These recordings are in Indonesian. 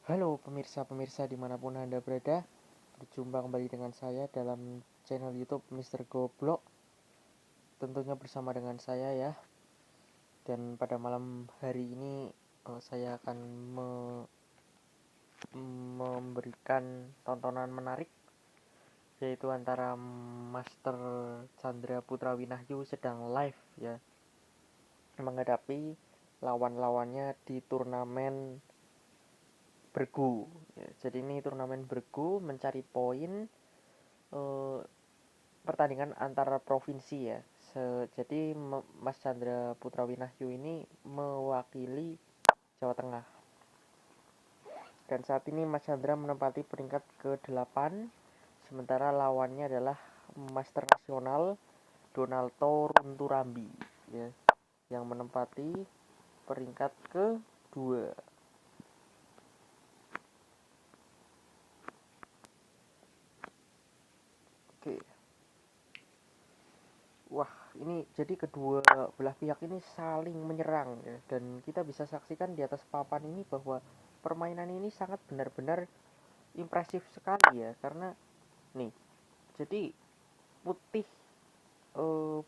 Halo pemirsa-pemirsa dimanapun Anda berada. Berjumpa kembali dengan saya dalam channel YouTube Mister Goblok. Tentunya bersama dengan saya ya. Dan pada malam hari ini saya akan memberikan tontonan menarik, yaitu antara Master Chandra Putra Winahyu sedang live ya, menghadapi lawan-lawannya di turnamen bergu ya. Jadi ini turnamen bergu mencari poin, eh, pertandingan antar provinsi ya. Jadi Mas Chandra Putra Winahyu ini mewakili Jawa Tengah. Dan saat ini Mas Chandra menempati peringkat ke-8, sementara lawannya adalah Master Nasional Donaldo Runturambi ya, yang menempati peringkat ke-2. Oke. Wah, ini jadi kedua belah pihak ini saling menyerang ya, dan kita bisa saksikan di atas papan ini bahwa permainan ini sangat benar-benar impresif sekali ya, karena nih, jadi putih eh,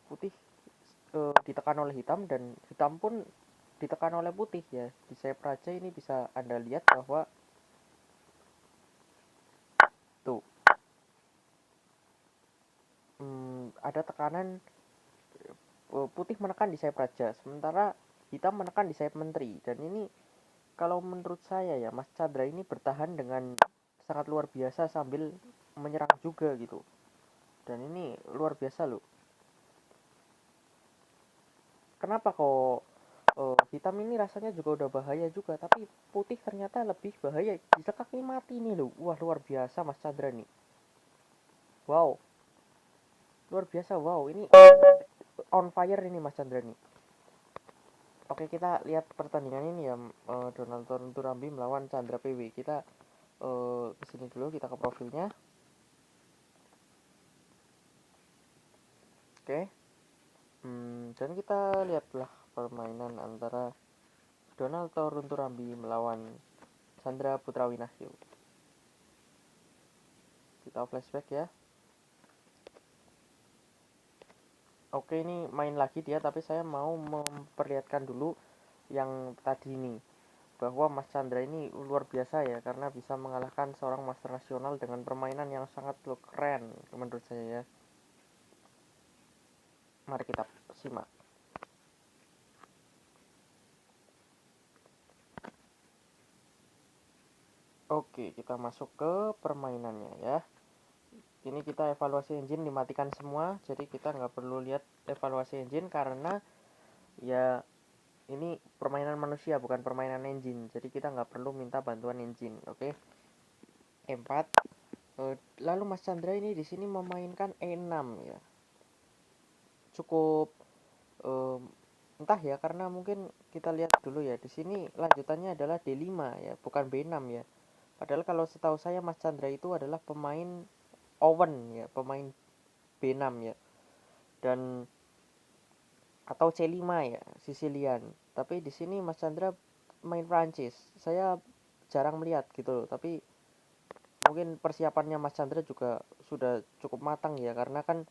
putih ditekan oleh hitam, dan hitam pun ditekan oleh putih ya. Di sayap raja ini bisa Anda lihat bahwa tuh, ada tekanan, putih menekan di sayap raja, sementara hitam menekan di sayap menteri. Dan ini kalau menurut saya ya, Mas Chandra ini bertahan dengan sangat luar biasa sambil menyerang juga gitu. Dan ini luar biasa loh. Kenapa kok hitam ini rasanya juga udah bahaya juga, tapi putih ternyata lebih bahaya. Bisa kaki mati nih loh. Wah, luar biasa Mas Chandra nih. Wow, luar biasa. Wow, ini on fire ini Mas Chandra nih. Oke, kita lihat pertandingan ini ya. Donald Turambi melawan Chandra PW. Kita kesini dulu, kita ke profilnya. Oke. Dan kita lihatlah permainan antara Donald Runturambi melawan Chandra Putra Winahyu. Kita flashback ya. Oke, ini main lagi dia, tapi saya mau memperlihatkan dulu yang tadi ini, bahwa Mas Chandra ini luar biasa ya, karena bisa mengalahkan seorang master nasional dengan permainan yang sangat keren menurut saya ya. Mari kita simak. Oke, kita masuk ke permainannya ya. Ini kita evaluasi engine dimatikan semua, jadi kita nggak perlu lihat evaluasi engine, karena ya ini permainan manusia bukan permainan engine, jadi kita nggak perlu minta bantuan engine. Oke. E4. Lalu Mas Chandra ini di sini memainkan E6 ya. Cukup um, entah ya, karena mungkin kita lihat dulu ya. Di sini lanjutannya adalah D5 ya, bukan B6 ya. Padahal kalau setahu saya Mas Chandra itu adalah pemain Owen ya, pemain B6 ya. Dan atau C5 ya, Sicilian. Tapi di sini Mas Chandra main Prancis. Saya jarang melihat gitu loh, tapi mungkin persiapannya Mas Chandra juga sudah cukup matang ya, karena kan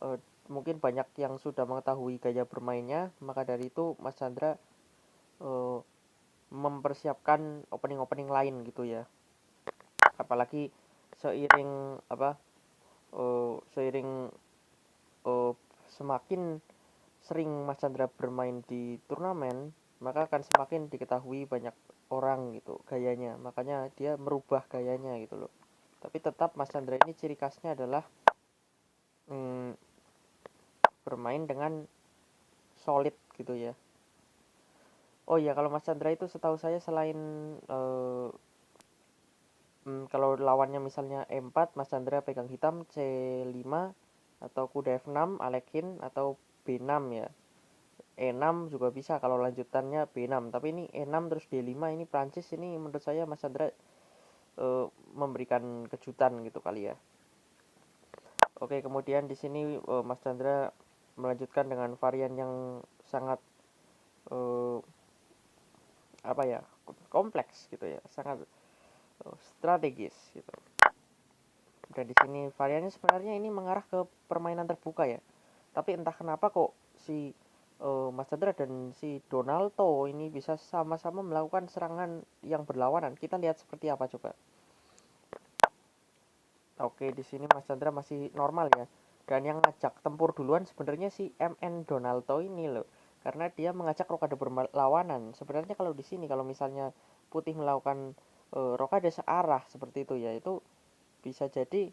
eh, mungkin banyak yang sudah mengetahui gaya bermainnya, maka dari itu Mas Chandra eh, mempersiapkan opening-opening lain gitu ya. Apalagi seiring apa seiring eh, semakin sering Mas Chandra bermain di turnamen, maka akan semakin diketahui banyak orang gitu gayanya. Makanya dia merubah gayanya gitu loh. Tapi tetap Mas Chandra ini ciri khasnya adalah mm, bermain dengan solid gitu ya. Oh iya, kalau Mas Chandra itu setahu saya selain eh, kalau lawannya misalnya E4, Mas Chandra pegang hitam C5, atau kuda F6, Alekin, atau B6 ya. E6 juga bisa kalau lanjutannya B6. Tapi ini E6 terus D5, ini Prancis, ini menurut saya Mas Chandra memberikan kejutan gitu kali ya. Oke, kemudian di sini Mas Chandra melanjutkan dengan varian yang sangat apa ya, kompleks gitu ya, sangat strategis gitu. Dan di sini variannya sebenarnya ini mengarah ke permainan terbuka ya. Tapi entah kenapa kok si Mas Chandra dan si Donaldo ini bisa sama-sama melakukan serangan yang berlawanan. Kita lihat seperti apa coba. Oke, di sini Mas Chandra masih normal ya. Dan yang ngajak tempur duluan sebenarnya si MN Donaldo ini loh. Karena dia mengajak rokade berlawanan. Sebenarnya kalau di sini kalau misalnya putih melakukan rokade searah seperti itu ya, itu bisa jadi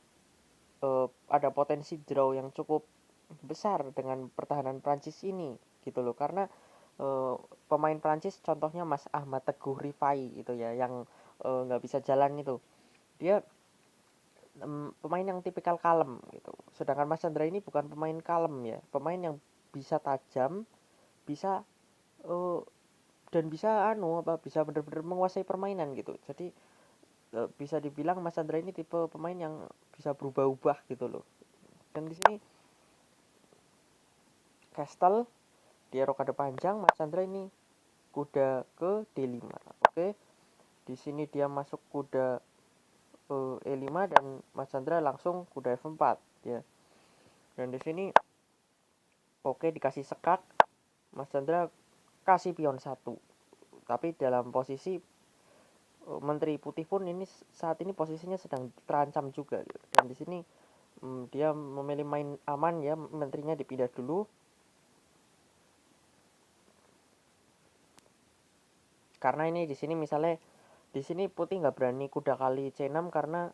ada potensi draw yang cukup besar dengan pertahanan Prancis ini gitu loh, karena pemain Prancis contohnya Mas Ahmad Teguh Rifai gitu ya, yang nggak bisa jalan itu, dia pemain yang tipikal kalem gitu, sedangkan Mas Chandra ini bukan pemain kalem ya, pemain yang bisa tajam, bisa uh, dan bisa bisa benar-benar menguasai permainan gitu. Jadi bisa dibilang Mas Chandra ini tipe pemain yang bisa berubah-ubah gitu loh. Dan di sini Castle dia rokade panjang, Mas Chandra ini kuda ke D5. Oke. Di sini dia masuk kuda E5 dan Mas Chandra langsung kuda F4 ya. Dan di sini oke, dikasih sekak, Mas Chandra kasih pion 1. Tapi dalam posisi Menteri Putih pun ini saat ini posisinya sedang terancam juga gitu. Dan di sini dia memilih main aman ya, menterinya dipindah dulu. Karena ini di sini misalnya di sini putih nggak berani kuda kali C6 karena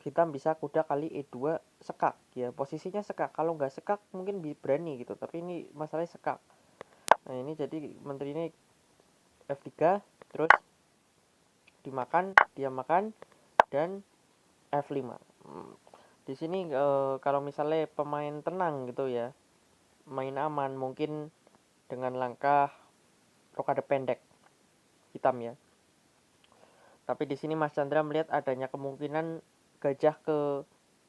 hitam bisa kuda kali E2 sekak ya, posisinya sekak. Kalau nggak sekak mungkin berani gitu, tapi ini masalahnya sekak. Nah ini jadi menteri ini F3 terus dimakan, dia makan, dan F5. Di sini kalau misalnya pemain tenang gitu ya, main aman mungkin dengan langkah rokade pendek hitam ya. Tapi di sini Mas Chandra melihat adanya kemungkinan gajah ke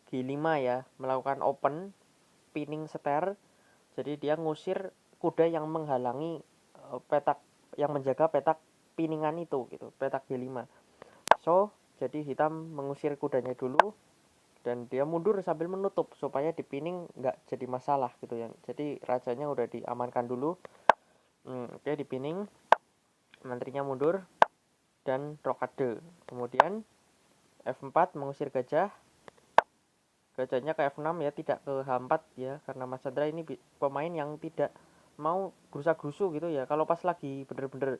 G5 ya, melakukan open pinning setter. Jadi dia ngusir kuda yang menghalangi petak, yang menjaga petak piningan itu gitu, petak G5. So, jadi hitam mengusir kudanya dulu dan dia mundur sambil menutup supaya di pinning nggak jadi masalah gitu ya. Jadi rajanya udah diamankan dulu. Oke, di pinning, menterinya mundur dan rokade. Kemudian F4 mengusir gajah, gajahnya ke F6 ya, tidak ke H4 ya, karena Mas Chandra ini pemain yang tidak mau gerusa-gerusu gitu ya. Kalau pas lagi bener-bener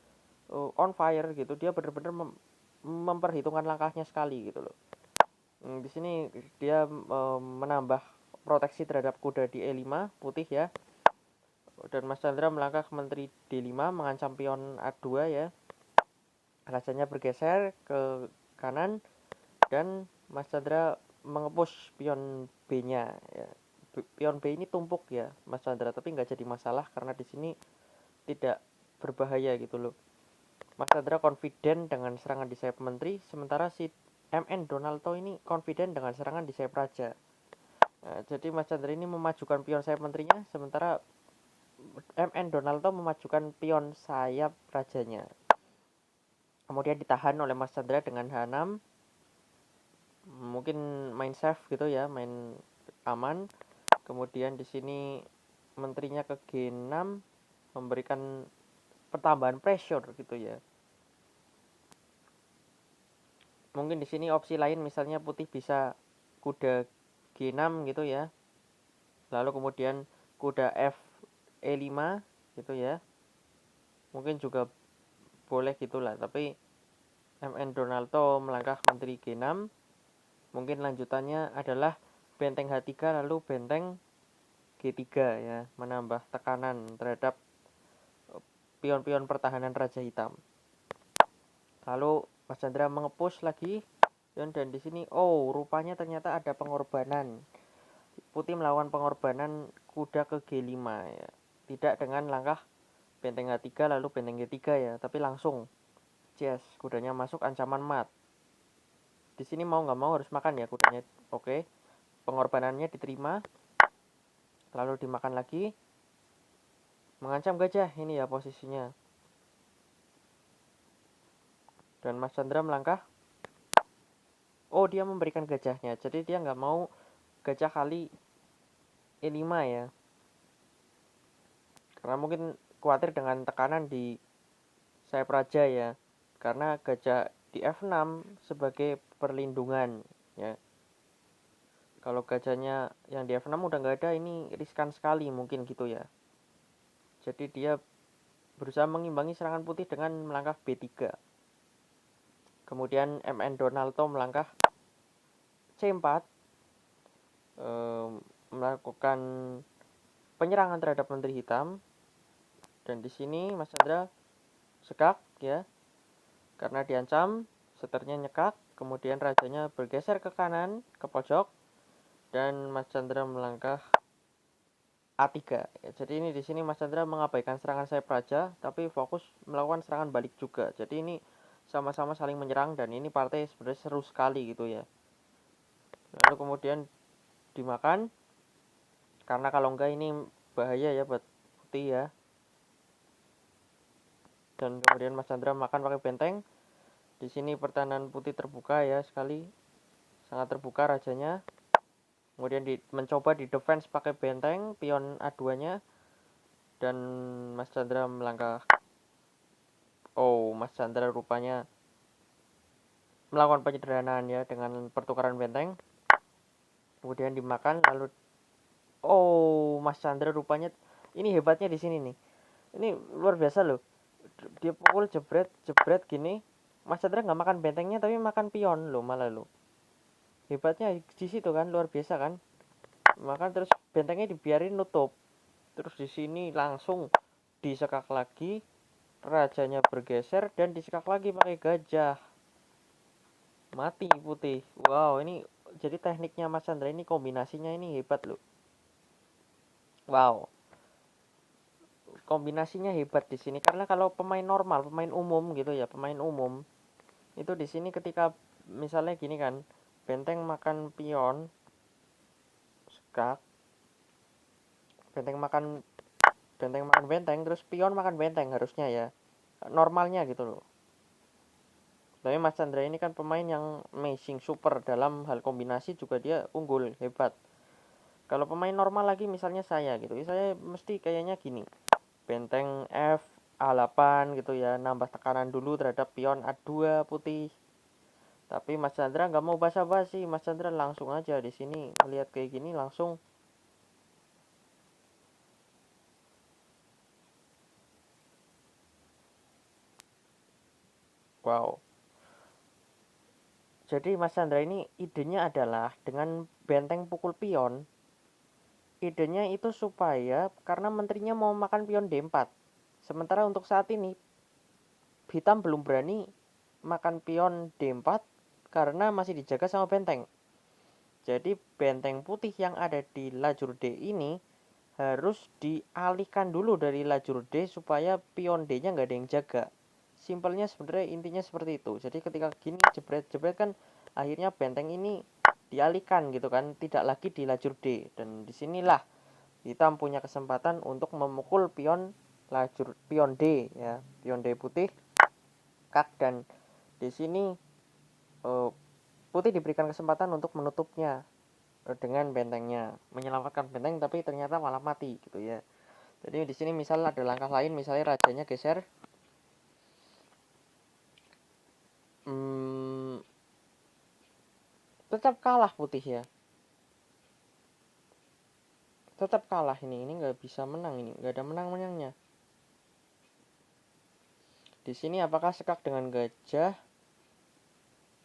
on fire gitu, dia bener-bener memperhitungkan langkahnya sekali gitu loh. Di sini dia menambah proteksi terhadap kuda di E5 putih ya. Dan Mas Chandra melangkah ke menteri D5 mengancam pion A2 ya. Rajanya bergeser ke kanan dan Mas Chandra mengepush pion B-nya ya. Pion B ini tumpuk ya Mas Chandra, tapi nggak jadi masalah karena di sini tidak berbahaya gitu loh. Mas Chandra confident dengan serangan di sayap menteri, sementara si MN Donaldo ini confident dengan serangan di sayap raja. Nah, jadi Mas Chandra ini memajukan pion sayap menterinya, sementara MN Donaldo memajukan pion sayap rajanya. Kemudian ditahan oleh Mas Chandra dengan H6. Mungkin main safe gitu ya, main aman. Kemudian di sini menterinya ke G6 memberikan pertambahan pressure gitu ya. Mungkin di sini opsi lain misalnya putih bisa kuda G6 gitu ya. Lalu kemudian kuda F E5 gitu ya. Mungkin juga boleh gitulah, tapi MN Donaldo melangkah menteri G6. Mungkin lanjutannya adalah benteng H3 lalu benteng G3 ya, menambah tekanan terhadap pion-pion pertahanan Raja Hitam. Lalu Mas Chandra mengepush lagi dan di sini rupanya ternyata ada pengorbanan. Putih melawan pengorbanan kuda ke G5 ya. Tidak dengan langkah benteng H3 lalu benteng G3 ya, tapi langsung kudanya masuk ancaman mat. Di sini mau nggak mau harus makan ya kudanya. Oke. Pengorbanannya diterima. Lalu dimakan lagi. Mengancam gajah ini ya posisinya. Dan Mas Chandra melangkah. Oh, dia memberikan gajahnya. Jadi dia nggak mau gajah kali E5 ya. Karena mungkin khawatir dengan tekanan di sayap raja ya. Karena gajah di F6 sebagai perlindungan ya. Kalau gajahnya yang di F6 udah nggak ada, ini riskan sekali mungkin gitu ya. Jadi dia berusaha mengimbangi serangan putih dengan melangkah B3. Kemudian MN Donaldo melangkah C4, melakukan penyerangan terhadap menteri hitam. Dan di sini Mas Chandra sekak ya, karena diancam, seternya nyekak, kemudian rajanya bergeser ke kanan, ke pojok, dan Mas Chandra melangkah A3. Ya, jadi ini di sini Mas Chandra mengabaikan serangan sayap raja, tapi fokus melakukan serangan balik juga. Jadi ini sama-sama saling menyerang, dan ini partai sebenarnya seru sekali gitu ya. Lalu kemudian dimakan, karena kalau enggak ini bahaya ya buat putih ya. Dan kemudian Mas Chandra makan pakai benteng. Di sini pertahanan putih terbuka ya sekali, sangat terbuka rajanya. Kemudian mencoba di defense pakai benteng, pion A2-nya, dan Mas Chandra melangkah. Oh, Mas Chandra rupanya melakukan penyederhanaan ya dengan pertukaran benteng. Kemudian dimakan, lalu oh, Mas Chandra rupanya ini hebatnya di sini nih. Ini luar biasa loh. Dia pukul jebret jebret gini. Mas Chandra nggak makan bentengnya tapi makan pion loh malah loh. Hebatnya di situ kan, luar biasa kan. Maka terus bentengnya dibiarin nutup. Terus di sini langsung disekak lagi, rajanya bergeser dan disekak lagi pakai gajah. Mati putih. Wow, ini jadi tekniknya Mas Chandra ini, kombinasinya ini hebat loh. Wow. Kombinasinya hebat di sini, karena kalau pemain normal, pemain umum gitu ya, pemain umum itu di sini ketika misalnya gini kan, benteng makan pion, skak, benteng makan benteng, terus pion makan benteng harusnya ya, normalnya gitu loh. Tapi Mas Chandra ini kan pemain yang amazing, super dalam hal kombinasi, juga dia unggul, hebat. Kalau pemain normal lagi misalnya saya gitu, saya mesti kayaknya gini, benteng F A8 gitu ya, nambah tekanan dulu terhadap pion A2 putih. Tapi Mas Chandra nggak mau basa-basi, Mas Chandra langsung aja di sini melihat kayak gini langsung. Wow. Jadi Mas Chandra ini idenya adalah dengan benteng pukul pion. Idenya itu supaya karena menterinya mau makan pion D4. Sementara untuk saat ini hitam belum berani makan pion D4 karena masih dijaga sama benteng. Jadi benteng putih yang ada di lajur D ini harus dialihkan dulu dari lajur D supaya pion D-nya nggak ada yang jaga. Simpelnya sebenarnya intinya seperti itu. Jadi ketika gini jebret-jebret kan akhirnya benteng ini dialihkan gitu kan, tidak lagi di lajur D. Dan disinilah hitam punya kesempatan untuk memukul pion lajur pion D ya, pion D putih kak, dan di sini putih diberikan kesempatan untuk menutupnya dengan bentengnya, menyelamatkan benteng, tapi ternyata malah mati gitu ya. Jadi di sini misal ada langkah lain, misalnya rajanya geser, tetap kalah putih ya, tetap kalah ini nggak bisa menang, ini nggak ada menang-menangnya. Di sini apakah sekak dengan gajah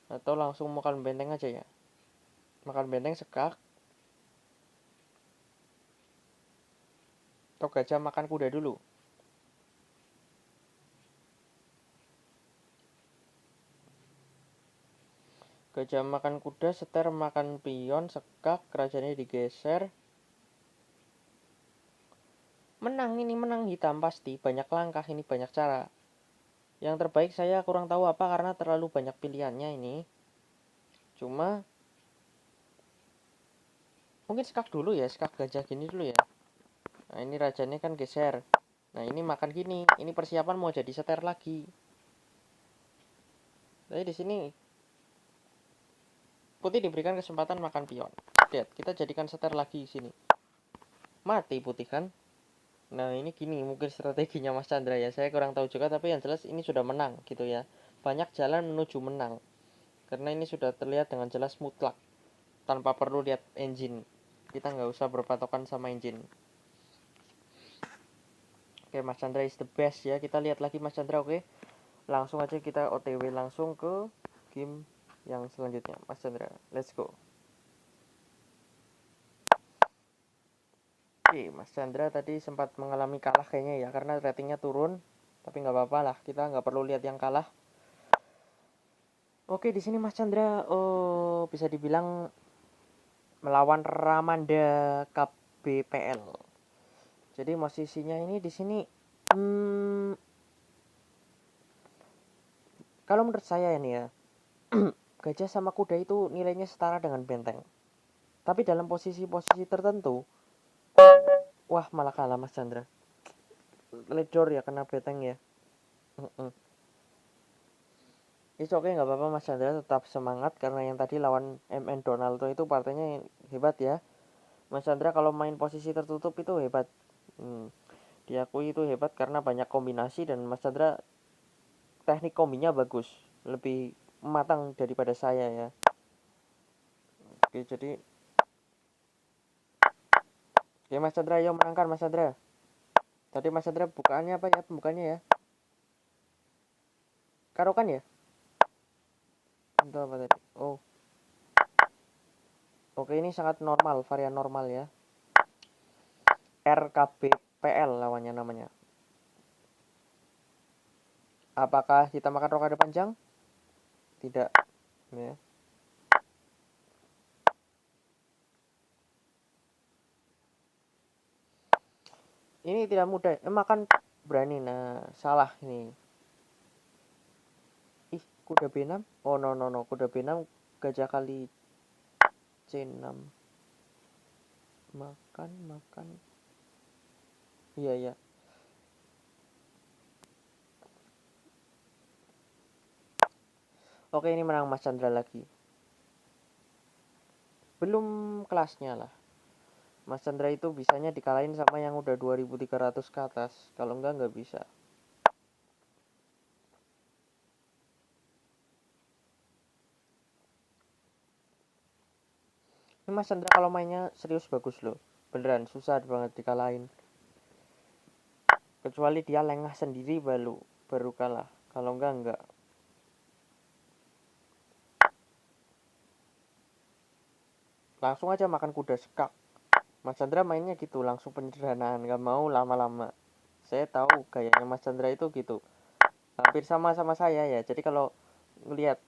atau langsung makan benteng aja ya? Makan benteng sekak atau gajah makan kuda dulu? Gajah makan kuda, seter makan pion, sekak, kerajaannya digeser. Menang ini, menang hitam pasti, banyak langkah ini, banyak cara. Yang terbaik saya kurang tahu apa karena terlalu banyak pilihannya ini. Cuma mungkin sekak dulu ya, sekak gajah gini dulu ya. Nah ini rajanya kan geser. Nah ini makan gini, ini persiapan mau jadi seter lagi. Jadi di sini putih diberikan kesempatan makan pion. Lihat, kita jadikan setter lagi di sini. Mati putih kan? Nah, ini gini mungkin strateginya Mas Chandra ya. Saya kurang tahu juga, tapi yang jelas ini sudah menang gitu ya. Banyak jalan menuju menang. Karena ini sudah terlihat dengan jelas mutlak tanpa perlu lihat engine. Kita nggak usah berpatokan sama engine. Oke, Mas Chandra is the best ya. Kita lihat lagi Mas Chandra, oke. Langsung aja kita OTW langsung ke game yang selanjutnya. Mas Chandra, let's go. Oke, Mas Chandra tadi sempat mengalami kalah kayaknya ya, karena ratingnya turun. Tapi nggak apa-apa lah, kita nggak perlu lihat yang kalah. Oke, di sini Mas Chandra, bisa dibilang melawan Ramanda KBPL. Jadi posisinya ini di sini, kalau menurut saya ini ya, gajah sama kuda itu nilainya setara dengan benteng. Tapi dalam posisi-posisi tertentu, wah malah kalah Mas Chandra. Ledor ya, kena benteng ya. It's okay, nggak apa-apa Mas Chandra, tetap semangat karena yang tadi lawan MN Donaldo itu partainya hebat ya. Mas Chandra kalau main posisi tertutup itu hebat. Diakui itu hebat karena banyak kombinasi dan Mas Chandra teknik kombinya bagus, lebih matang daripada saya ya. Oke, jadi oke Mas Chandra, ayo menangkan Mas Chandra. Tadi Mas Chandra bukaannya apa ya, pembukaannya ya? Karokan ya? Itu apa tadi? Oh, oke, ini sangat normal, varian normal ya. RKBPL lawannya namanya. Apakah kita makan rokade panjang? Tidak ya. Ini tidak mudah. Makan berani. Nah, salah ini. Ih, kuda B6. Oh, no no no, kuda B6 gajah kali C6. Makan makan. Iya iya. Oke, ini menang Mas Chandra lagi. Belum kelasnya lah. Mas Chandra itu bisanya dikalahin sama yang udah 2300 ke atas. Kalau enggak bisa. Ini Mas Chandra kalau mainnya serius bagus loh. Beneran susah banget dikalahin. Kecuali dia lengah sendiri baru kalah. Kalau enggak. Langsung aja makan kuda sekak. Mas Chandra mainnya gitu, langsung penyederhanaan, nggak mau lama-lama. Saya tahu gayanya Mas Chandra itu gitu, hampir sama saya ya. Jadi kalau ngelihat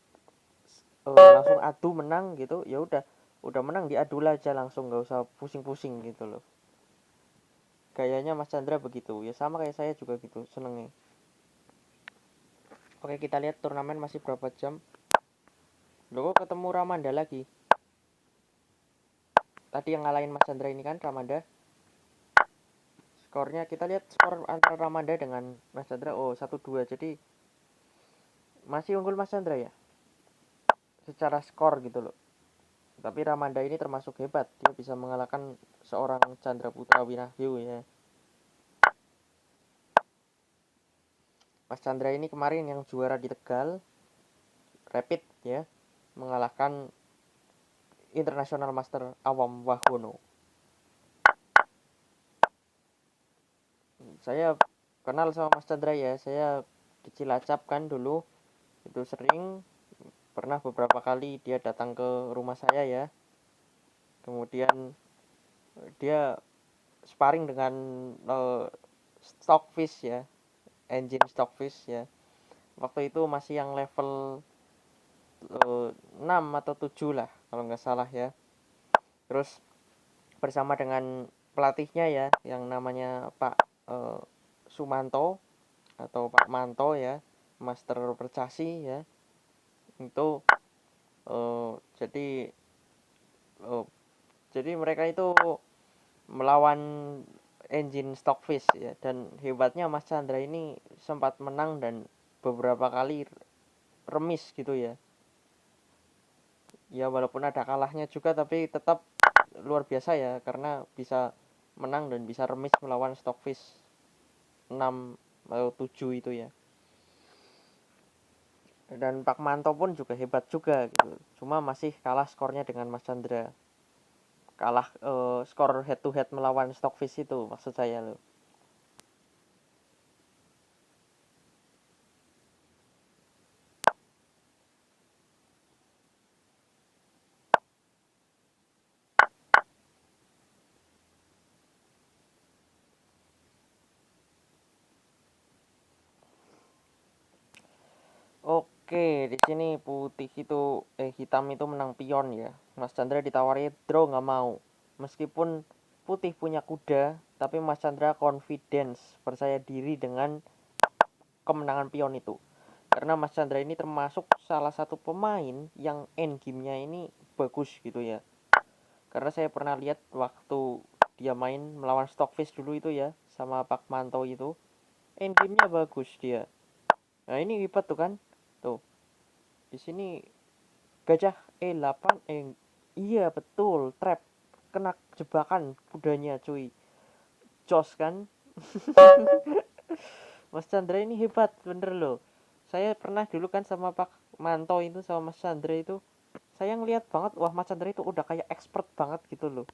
langsung adu menang gitu, ya udah menang diadu aja langsung, nggak usah pusing-pusing gitu loh. Gayanya Mas Chandra begitu, ya sama kayak saya juga gitu, senengnya. Oke, kita lihat turnamen masih berapa jam. Loh, kok ketemu Ramanda lagi? Tadi yang ngalahin Mas Chandra ini kan Ramanda. Skornya kita lihat, skor antara Ramanda dengan Mas Chandra, oh 1-2. Jadi masih unggul Mas Chandra ya secara skor gitu loh. Tapi Ramanda ini termasuk hebat, dia bisa mengalahkan seorang Chandra Putra Winahyu ya. Mas Chandra ini kemarin yang juara di Tegal Rapid ya, mengalahkan International Master Awam Wahono. Saya kenal sama Mas Chandra ya, saya di Cilacap kan dulu, itu sering, pernah beberapa kali dia datang ke rumah saya ya. Kemudian dia sparring dengan Stockfish ya, engine Stockfish ya. Waktu itu masih yang level 6 atau 7 lah kalau nggak salah ya. Terus bersama dengan pelatihnya ya yang namanya Pak Sumanto atau Pak Manto ya, Master Percasi ya. Itu uh, jadi uh, jadi mereka itu melawan engine Stockfish ya, dan hebatnya Mas Chandra ini sempat menang dan beberapa kali remis gitu ya. Ya walaupun ada kalahnya juga tapi tetap luar biasa ya karena bisa menang dan bisa remis melawan Stockfish 6 atau 7 itu ya. Dan Pak Manto pun juga hebat juga gitu. Cuma masih kalah skornya dengan Mas Chandra. Kalah skor head to head melawan Stockfish itu maksud saya loh. Oke, di sini putih itu hitam itu menang pion ya. Mas Chandra ditawari draw nggak mau. Meskipun putih punya kuda, tapi Mas Chandra confidence, percaya diri dengan kemenangan pion itu. Karena Mas Chandra ini termasuk salah satu pemain yang end game-nya ini bagus gitu ya. Karena saya pernah lihat waktu dia main melawan Stockfish dulu itu ya, sama Pak Manto itu, end game-nya bagus dia. Nah ini hebat tuh kan. Tuh, di sini gajah E8 iya betul, trap. Kena jebakan kudanya cuy. Jos kan. Mas Chandra ini hebat bener loh. Saya pernah dulu kan sama Pak Manto itu sama Mas Chandra itu, saya ngeliat banget wah Mas Chandra itu udah kayak expert banget gitu loh.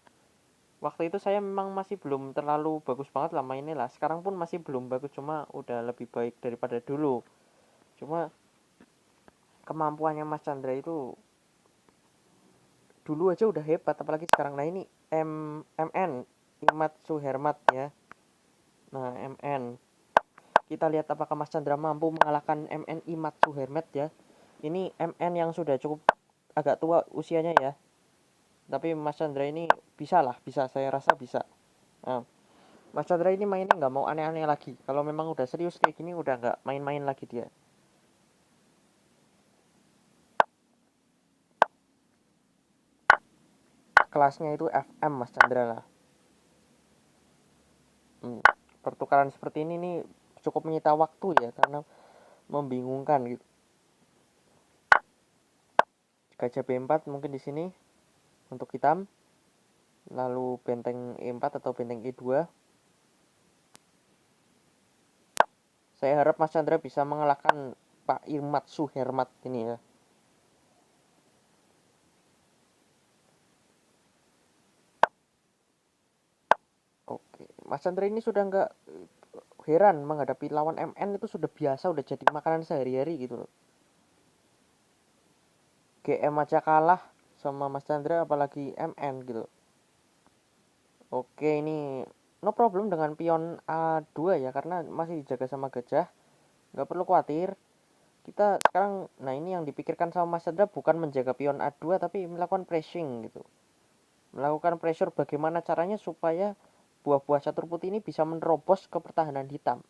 Waktu itu saya memang masih belum terlalu bagus banget lah mainnya lah. Sekarang pun masih belum bagus, cuma udah lebih baik daripada dulu. Cuma kemampuannya Mas Chandra itu dulu aja udah hebat, apalagi sekarang. Nah ini MN Imat Suhermat ya. Nah MN, kita lihat apakah Mas Chandra mampu mengalahkan MN Imat Suhermat ya. Ini MN yang sudah cukup agak tua usianya ya, tapi Mas Chandra ini bisa lah, bisa, saya rasa bisa. Nah, Mas Chandra ini mainnya nggak mau aneh-aneh lagi. Kalau memang udah serius kayak gini udah nggak main-main lagi dia. Kelasnya itu FM Mas Chandra lah. Pertukaran seperti ini nih cukup menyita waktu ya karena membingungkan gitu. Gajah B4 mungkin di sini untuk hitam, lalu benteng E4 atau benteng E2. Saya harap Mas Chandra bisa mengalahkan Pak Irmat Suhermat ini ya. Oke, Mas Chandra ini sudah nggak heran menghadapi lawan MN, itu sudah biasa, udah jadi makanan sehari-hari gitu loh. GM aja kalah sama Mas Chandra apalagi MN gitu. Oke, ini no problem dengan pion A2 ya karena masih dijaga sama gajah. Nggak perlu khawatir. Kita sekarang, nah ini yang dipikirkan sama Mas Chandra bukan menjaga pion A2 tapi melakukan pressing gitu. Melakukan pressure bagaimana caranya supaya buah-buah catur putih ini bisa menerobos ke pertahanan hitam.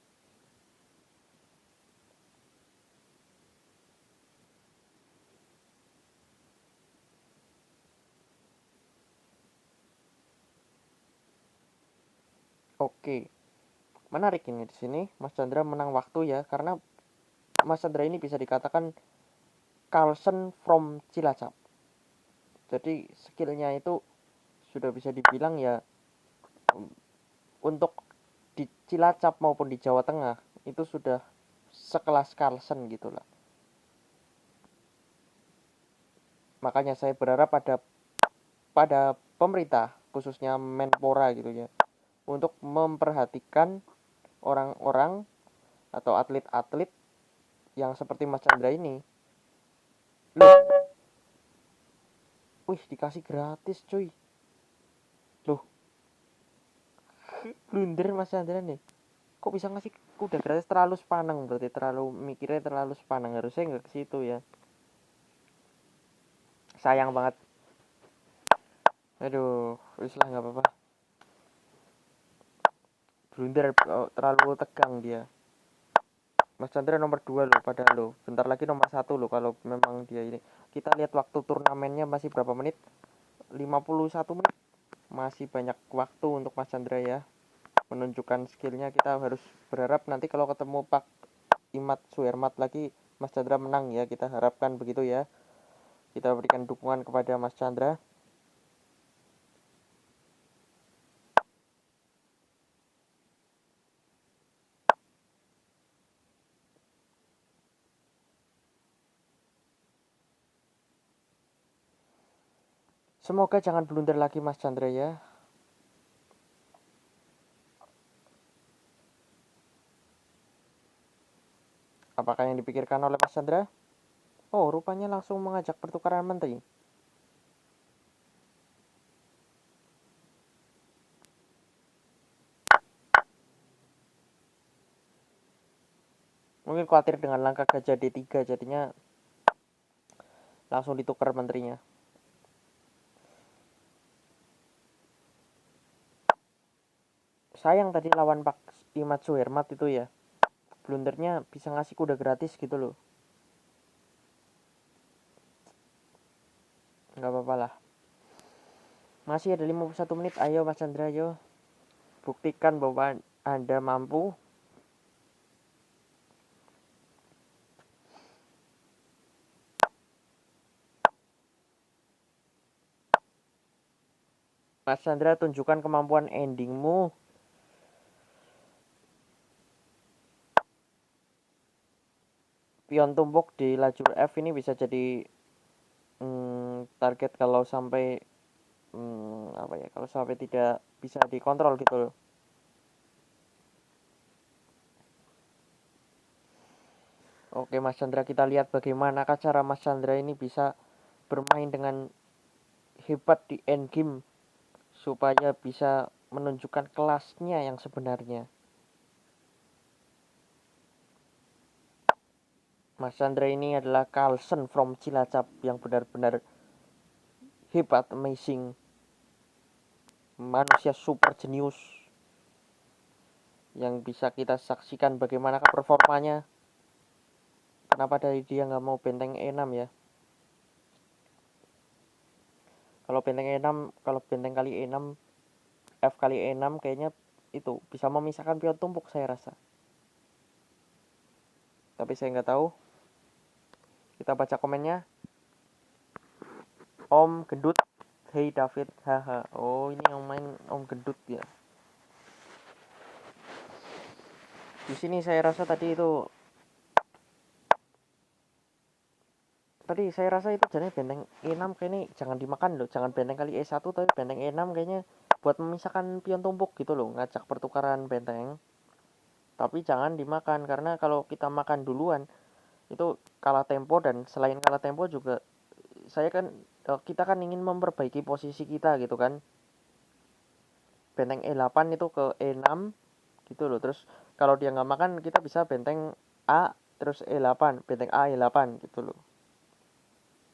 Oke, menarik ini di sini Mas Chandra menang waktu ya karena Mas Chandra ini bisa dikatakan Carlsen from Cilacap. Jadi skillnya itu sudah bisa dibilang ya, untuk di Cilacap maupun di Jawa Tengah itu sudah sekelas Carlsen gitulah. Makanya saya berharap pada pemerintah khususnya Menpora gitu ya untuk memperhatikan orang-orang atau atlet-atlet yang seperti Mas Chandra ini. Loh, wih dikasih gratis cuy. Loh, blunder Mas Chandra nih. Kok bisa ngasih kuda gratis? Terlalu sepaneng berarti, terlalu mikirnya, terlalu sepaneng, harusnya nggak ke situ ya. Sayang banget. Aduh, wis lah nggak apa-apa. Blunder, terlalu tegang dia. Mas Chandra nomor 2 loh padahal loh. Bentar lagi nomor 1 loh kalau memang dia ini. Kita lihat waktu turnamennya masih berapa menit? 51 menit. Masih banyak waktu untuk Mas Chandra ya menunjukkan skillnya. Kita harus berharap nanti kalau ketemu Pak Imat Suhermat lagi, Mas Chandra menang ya, kita harapkan begitu ya. Kita berikan dukungan kepada Mas Chandra. Semoga jangan blunder lagi Mas Chandra ya. Apakah yang dipikirkan oleh Mas Chandra? Oh, rupanya langsung mengajak pertukaran menteri. Mungkin khawatir dengan langkah gajah D3, jadinya langsung ditukar menterinya. Sayang tadi lawan Pak Imad Suhermat itu ya, blundernya bisa ngasih kuda gratis gitu loh. Nggak apa-apa lah. Masih ada 51 menit, ayo Mas Chandra, ayo. Buktikan bahwa Anda mampu. Mas Chandra, tunjukkan kemampuan endingmu. Pion tumpuk di lajur F ini bisa jadi target kalau sampai apa ya, kalau sampai tidak bisa dikontrol gitu loh. Oke Mas Chandra, kita lihat bagaimana cara Mas Chandra ini bisa bermain dengan hebat di endgame supaya bisa menunjukkan kelasnya yang sebenarnya. Mas Chandra ini adalah Carlsen from Cilacap yang benar-benar hebat, amazing, manusia super jenius yang bisa kita saksikan bagaimana performanya. Kenapa dari dia nggak mau benteng E6 ya? Kalau benteng E6, kalau benteng kali E6, F kali E6 kayaknya itu bisa memisahkan pion tumpuk saya rasa. Tapi saya nggak tahu. Kita baca komennya. Om Gendut, hey David, haha. Oh ini yang main Om Gendut ya. Di sini saya rasa tadi saya rasa itu jadi benteng E6 kayaknya jangan dimakan loh, jangan benteng kali E1 tapi benteng E6 kayaknya buat memisahkan pion tumpuk gitu loh, ngajak pertukaran benteng. Tapi jangan dimakan karena kalau kita makan duluan itu kalah tempo, dan selain kalah tempo juga kita kan ingin memperbaiki posisi kita gitu kan. Benteng E8 itu ke E6 gitu loh. Terus kalau dia nggak makan kita bisa benteng A terus E8, benteng A E8 gitu loh.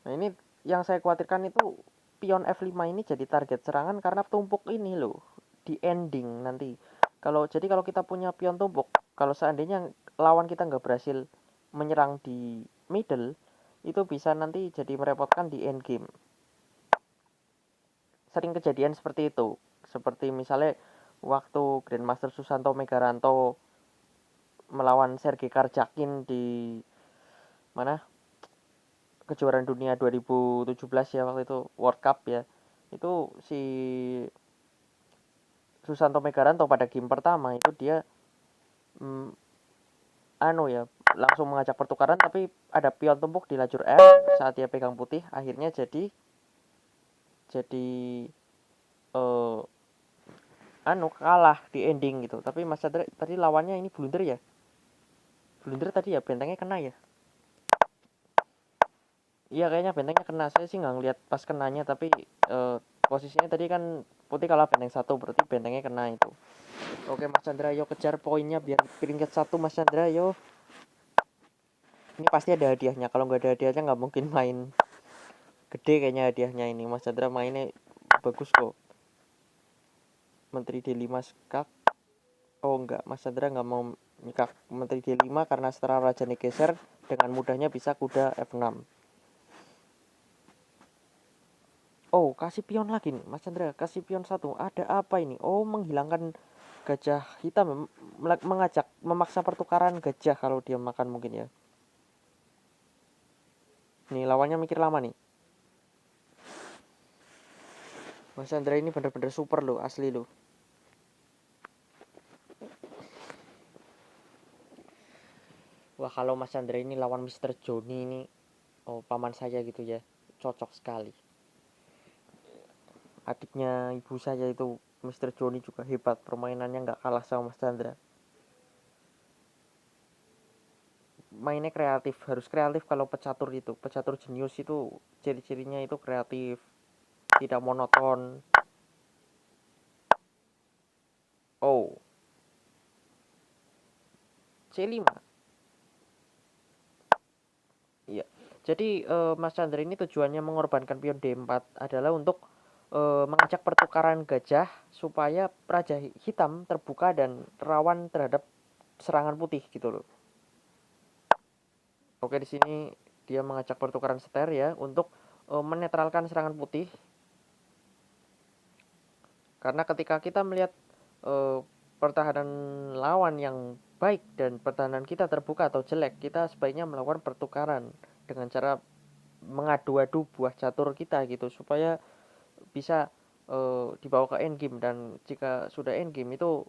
Nah ini yang saya khawatirkan itu pion F5 ini jadi target serangan karena tumpuk ini loh di ending nanti. Kalau kita punya pion tumpuk, kalau seandainya lawan kita nggak berhasil menyerang di middle, itu bisa nanti jadi merepotkan di end game. Sering kejadian seperti itu. Seperti misalnya waktu Grandmaster Susanto Megaranto melawan Sergei Karjakin di mana, kejuaraan dunia 2017 ya, waktu itu World Cup ya. Itu si Susanto Megaranto pada game pertama itu dia mm, langsung mengajak pertukaran, tapi ada pion tumpuk di lajur F saat dia pegang putih, akhirnya jadi uh, kalah di ending gitu. Tapi Mas Chandra tadi lawannya ini blunder ya, tadi ya bentengnya kena ya. Iya kayaknya bentengnya kena, saya sih nggak ngeliat pas kenanya, tapi posisinya tadi kan putih kalah benteng satu, berarti bentengnya kena itu. Oke Mas Chandra, yo kejar poinnya biar peringkat 1 Mas Chandra, yo. Ini pasti ada hadiahnya, kalau nggak ada hadiahnya nggak mungkin main gede kayaknya hadiahnya ini. Mas Chandra mainnya bagus kok. Menteri D5 skak. Oh enggak, Mas Chandra nggak mau nyekak Menteri D5 karena setelah raja digeser dengan mudahnya bisa kuda F6. Oh kasih pion lagi nih Mas Chandra, kasih pion satu. Ada apa ini? Oh menghilangkan gajah hitam, memaksa pertukaran gajah kalau dia makan mungkin ya. Nih lawannya mikir lama nih. Mas Chandra ini bener-bener super loh, asli loh. Wah, kalau Mas Chandra ini lawan Mr. Johnny ini, oh paman saya gitu ya, cocok sekali. Adiknya ibu saya itu Mr. Johnny juga hebat, permainannya nggak kalah sama Mas Chandra. Mainnya kreatif, harus kreatif kalau pecatur itu. Pecatur jenius itu ciri-cirinya itu kreatif, tidak monoton. Oh, C5. Iya. Jadi Mas Chandra ini tujuannya mengorbankan pion D4 adalah untuk mengajak pertukaran gajah supaya Raja Hitam terbuka dan rawan terhadap serangan putih gitu loh. Oke, di sini dia mengajak pertukaran seter ya untuk menetralkan serangan putih. Karena ketika kita melihat pertahanan lawan yang baik dan pertahanan kita terbuka atau jelek, kita sebaiknya melakukan pertukaran dengan cara mengadu-adu buah catur kita gitu supaya bisa dibawa ke endgame, dan jika sudah endgame itu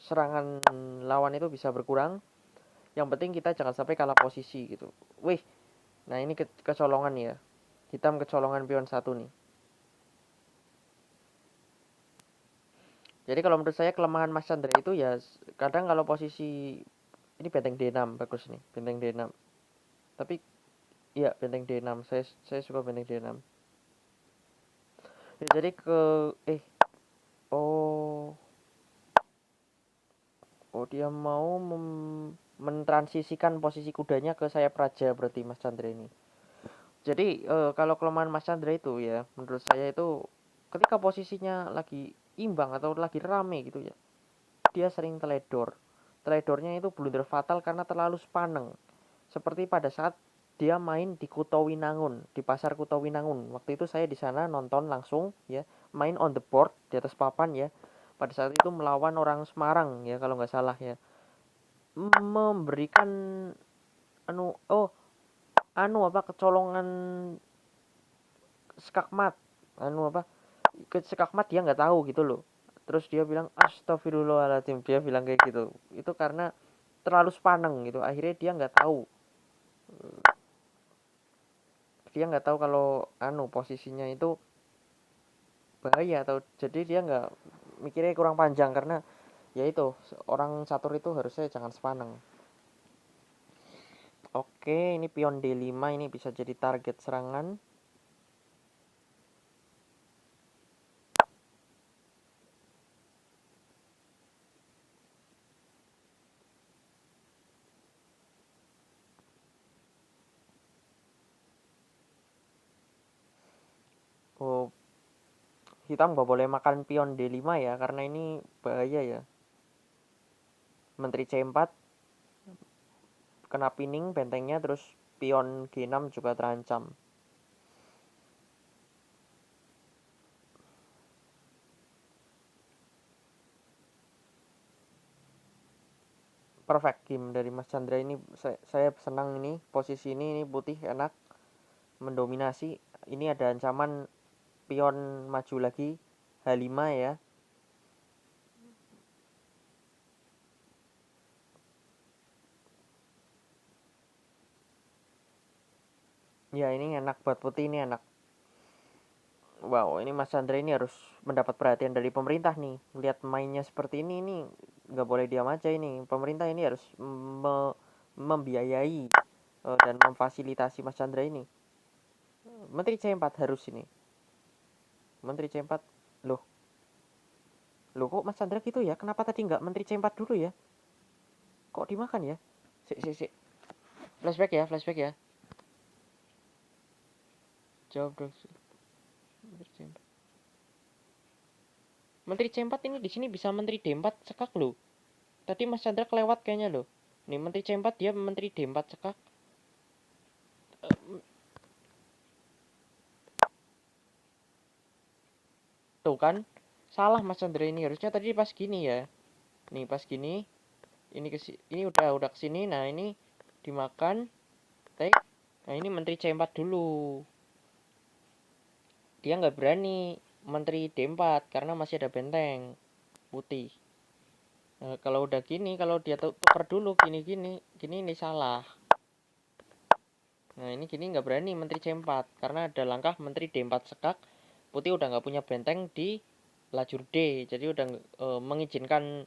serangan lawan itu bisa berkurang. Yang penting kita jangan sampai kalah posisi gitu. Wih, nah ini kecolongan ya. Hitam kecolongan pion satu nih. Jadi kalau menurut saya kelemahan Mas Chandra itu ya kadang kalau posisi ini benteng D6 bagus nih, benteng D6. Tapi iya benteng D6, saya suka benteng D6. Ya, jadi ke oh oh dia mau mentransisikan posisi kudanya ke sayap raja berarti Mas Chandra ini. Jadi kalau kelemahan Mas Chandra itu ya menurut saya itu ketika posisinya lagi imbang atau lagi rame gitu ya, dia sering teledor. Teledornya itu blunder fatal karena terlalu sepaneng. Seperti pada saat dia main di Kutowinangun, di pasar Kutowinangun. Waktu itu saya di sana nonton langsung ya, main on the board di atas papan ya. Pada saat itu melawan orang Semarang ya kalau nggak salah ya. Memberikan anu apa kecolongan skakmat. Anu apa? Ke skakmat dia nggak tahu gitu loh. Terus dia bilang astagfirullahaladzim, dia bilang kayak gitu. Itu karena terlalu sepaneng gitu. Akhirnya dia nggak tahu kalau posisinya itu bahaya, atau jadi dia nggak mikirnya kurang panjang karena ya itu orang catur itu harusnya jangan sepaneng. Oke, ini pion D5 ini bisa jadi target serangan. Oh, hitam nggak boleh makan pion D5 ya karena ini bahaya ya. Menteri C4 kena pining bentengnya, terus pion G6 juga terancam. Perfect game dari Mas Chandra ini, saya senang ini posisi ini putih enak mendominasi. Ini ada ancaman pion maju lagi H5 ya. Ya ini enak buat putih, ini enak. Wow, ini Mas Chandra ini harus mendapat perhatian dari pemerintah nih. Lihat mainnya seperti ini nggak boleh diam aja ini. Pemerintah ini harus membiayai dan memfasilitasi Mas Chandra ini. Menteri C4 harus ini. Menteri C4, loh, loh kok Mas Chandra gitu ya? Kenapa tadi nggak Menteri C4 dulu ya? Kok dimakan ya? Si. Flashback ya, flashback ya. Jawab dong. Menteri C4. Menteri C4 ini di sini bisa Menteri D4 cekak loh. Tadi Mas Chandra kelewat kayaknya loh. Nih Menteri C4 dia Menteri D4 cekak. Tuh kan. Salah Mas Chandra ini, harusnya tadi pas gini ya. Nih pas gini, ini udah kesini. Nah, ini dimakan. Take. Nah ini menteri C4 dulu, dia nggak berani menteri D4 karena masih ada benteng putih. Nah, kalau udah gini, kalau dia tuker dulu gini ini salah. Nah ini gini nggak berani menteri C4 karena ada langkah menteri D4 sekak, putih udah nggak punya benteng di lajur D, jadi udah mengizinkan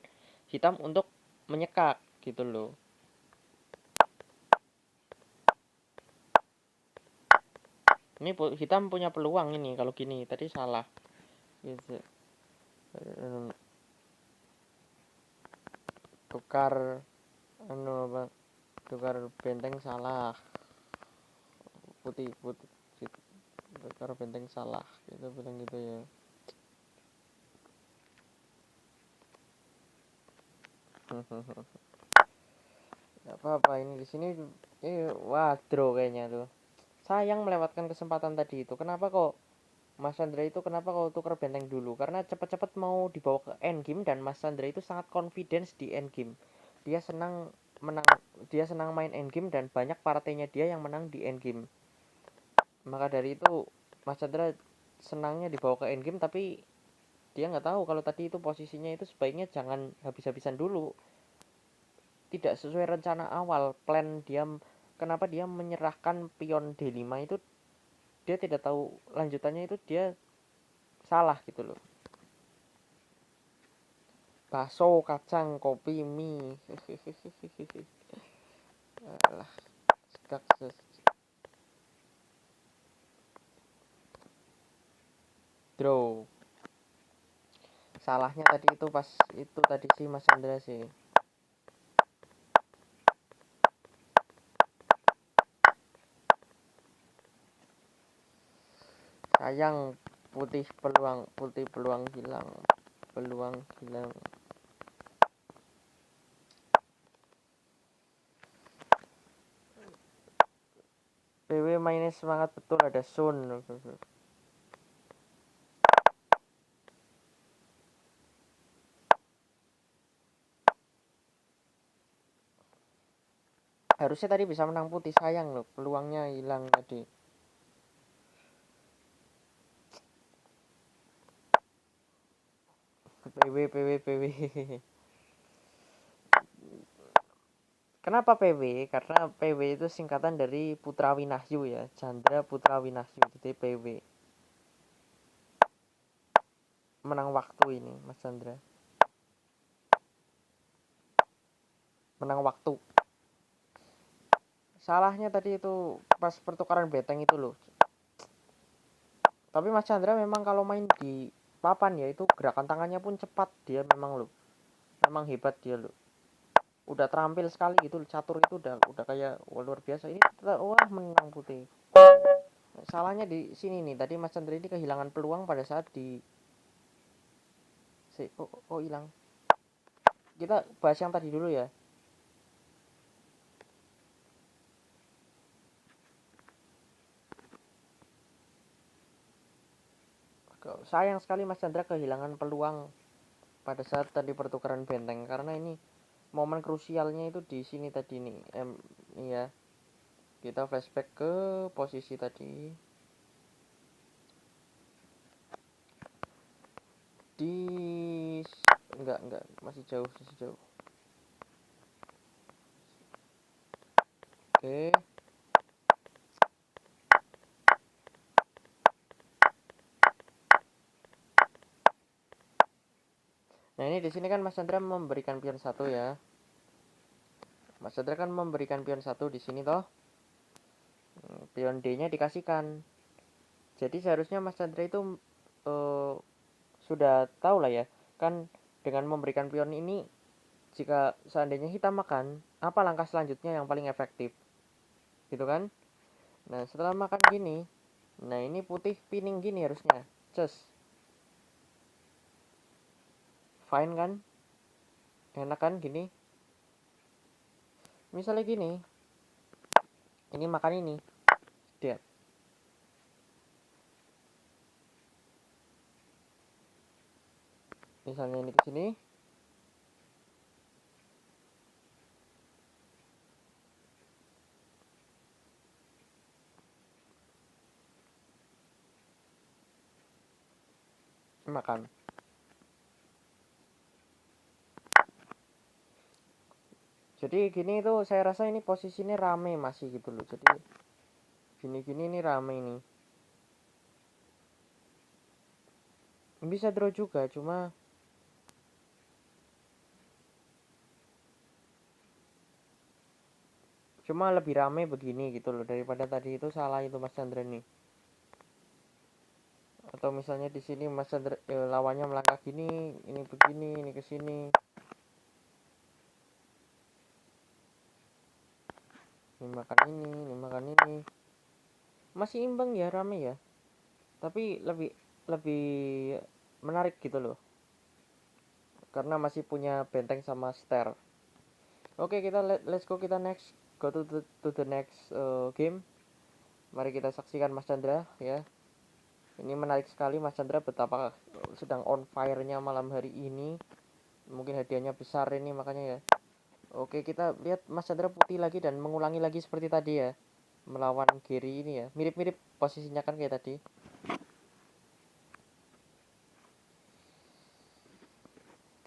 hitam untuk menyekak gitu loh. Ini hitam punya peluang ini kalau gini, tadi salah gitu. Tukar apa, tukar benteng salah, putih putih tukar benteng salah gitu, bilang gitu ya. Gak apa-apa, ini di sini wah draw kayaknya tuh. Sayang melewatkan kesempatan tadi itu. Kenapa kok Mas Chandra itu kenapa kau tuker benteng dulu? Karena cepat-cepat mau dibawa ke end game dan Mas Chandra itu sangat confidence di end game. Dia senang menang, dia senang main end game dan banyak partainya dia yang menang di end game. Maka dari itu Mas Chandra senangnya dibawa ke end game, tapi dia nggak tahu kalau tadi itu posisinya itu sebaiknya jangan habis-habisan dulu. Tidak sesuai rencana awal, plan dia. Kenapa dia menyerahkan pion D5 itu, dia tidak tahu lanjutannya itu, dia salah gitu loh. Bakso, kacang, kopi, mie. Alah, draw. Salahnya tadi itu pas itu tadi sih Mas Chandra sih. Sayang, putih peluang hilang. Peluang hilang. PW mainnya semangat betul, ada Sun. Harusnya tadi bisa menang putih, sayang loh, peluangnya hilang tadi. PW. Kenapa PW? Karena PW itu singkatan dari Putra Winahyu ya, Chandra Putra Winahyu, jadi PW. Menang waktu ini Mas Chandra. Menang waktu. Salahnya tadi itu pas pertukaran beteng itu loh. Tapi Mas Chandra memang kalau main di papan ya itu gerakan tangannya pun cepat, dia memang loh. Memang hebat dia loh. Udah terampil sekali gitu, catur itu udah kayak luar biasa. Ini wah, menang putih. Salahnya di sini nih. Tadi Mas Chandra ini kehilangan peluang pada saat di kok hilang. Kita bahas yang tadi dulu ya. Sayang sekali Mas Chandra kehilangan peluang pada saat tadi pertukaran benteng, karena ini momen krusialnya itu di sini tadi nih. Iya, kita flashback ke posisi tadi di enggak masih jauh. Oke. Nah ini di sini kan Mas Chandra memberikan pion satu ya. Mas Chandra kan memberikan pion satu di sini toh. Pion D-nya dikasihkan. Jadi seharusnya Mas Chandra itu eh, sudah tahu lah ya. Kan dengan memberikan pion ini, jika seandainya hitam makan, apa langkah selanjutnya yang paling efektif? Gitu kan? Nah, setelah makan gini, nah ini putih pining gini harusnya. Cus. Fine kan? Enak kan gini? Misalnya gini, ini makan ini. Dia. Misalnya ini ke sini. makan. Jadi gini tuh saya rasa ini posisinya rame masih gitu loh. Jadi gini-gini ini rame nih. Bisa draw juga, cuma lebih rame begini gitu loh daripada tadi itu salah itu Mas Chandra nih. Atau misalnya di sini Mas Chandra lawannya melangkah gini, ini begini, ini ke sini. Ini makan ini makan ini. Masih imbang ya, rame ya. Tapi lebih lebih menarik gitu loh. Karena masih punya benteng sama stair. Oke, kita let's go, kita next go to the next game. Mari kita saksikan Mas Chandra ya. Ini menarik sekali Mas Chandra betapa sedang on fire-nya malam hari ini. Mungkin hadiahnya besar ini makanya ya. Oke, kita lihat Mas Chandra putih lagi dan mengulangi lagi seperti tadi ya. Melawan Giri ini ya. Mirip-mirip posisinya kan kayak tadi.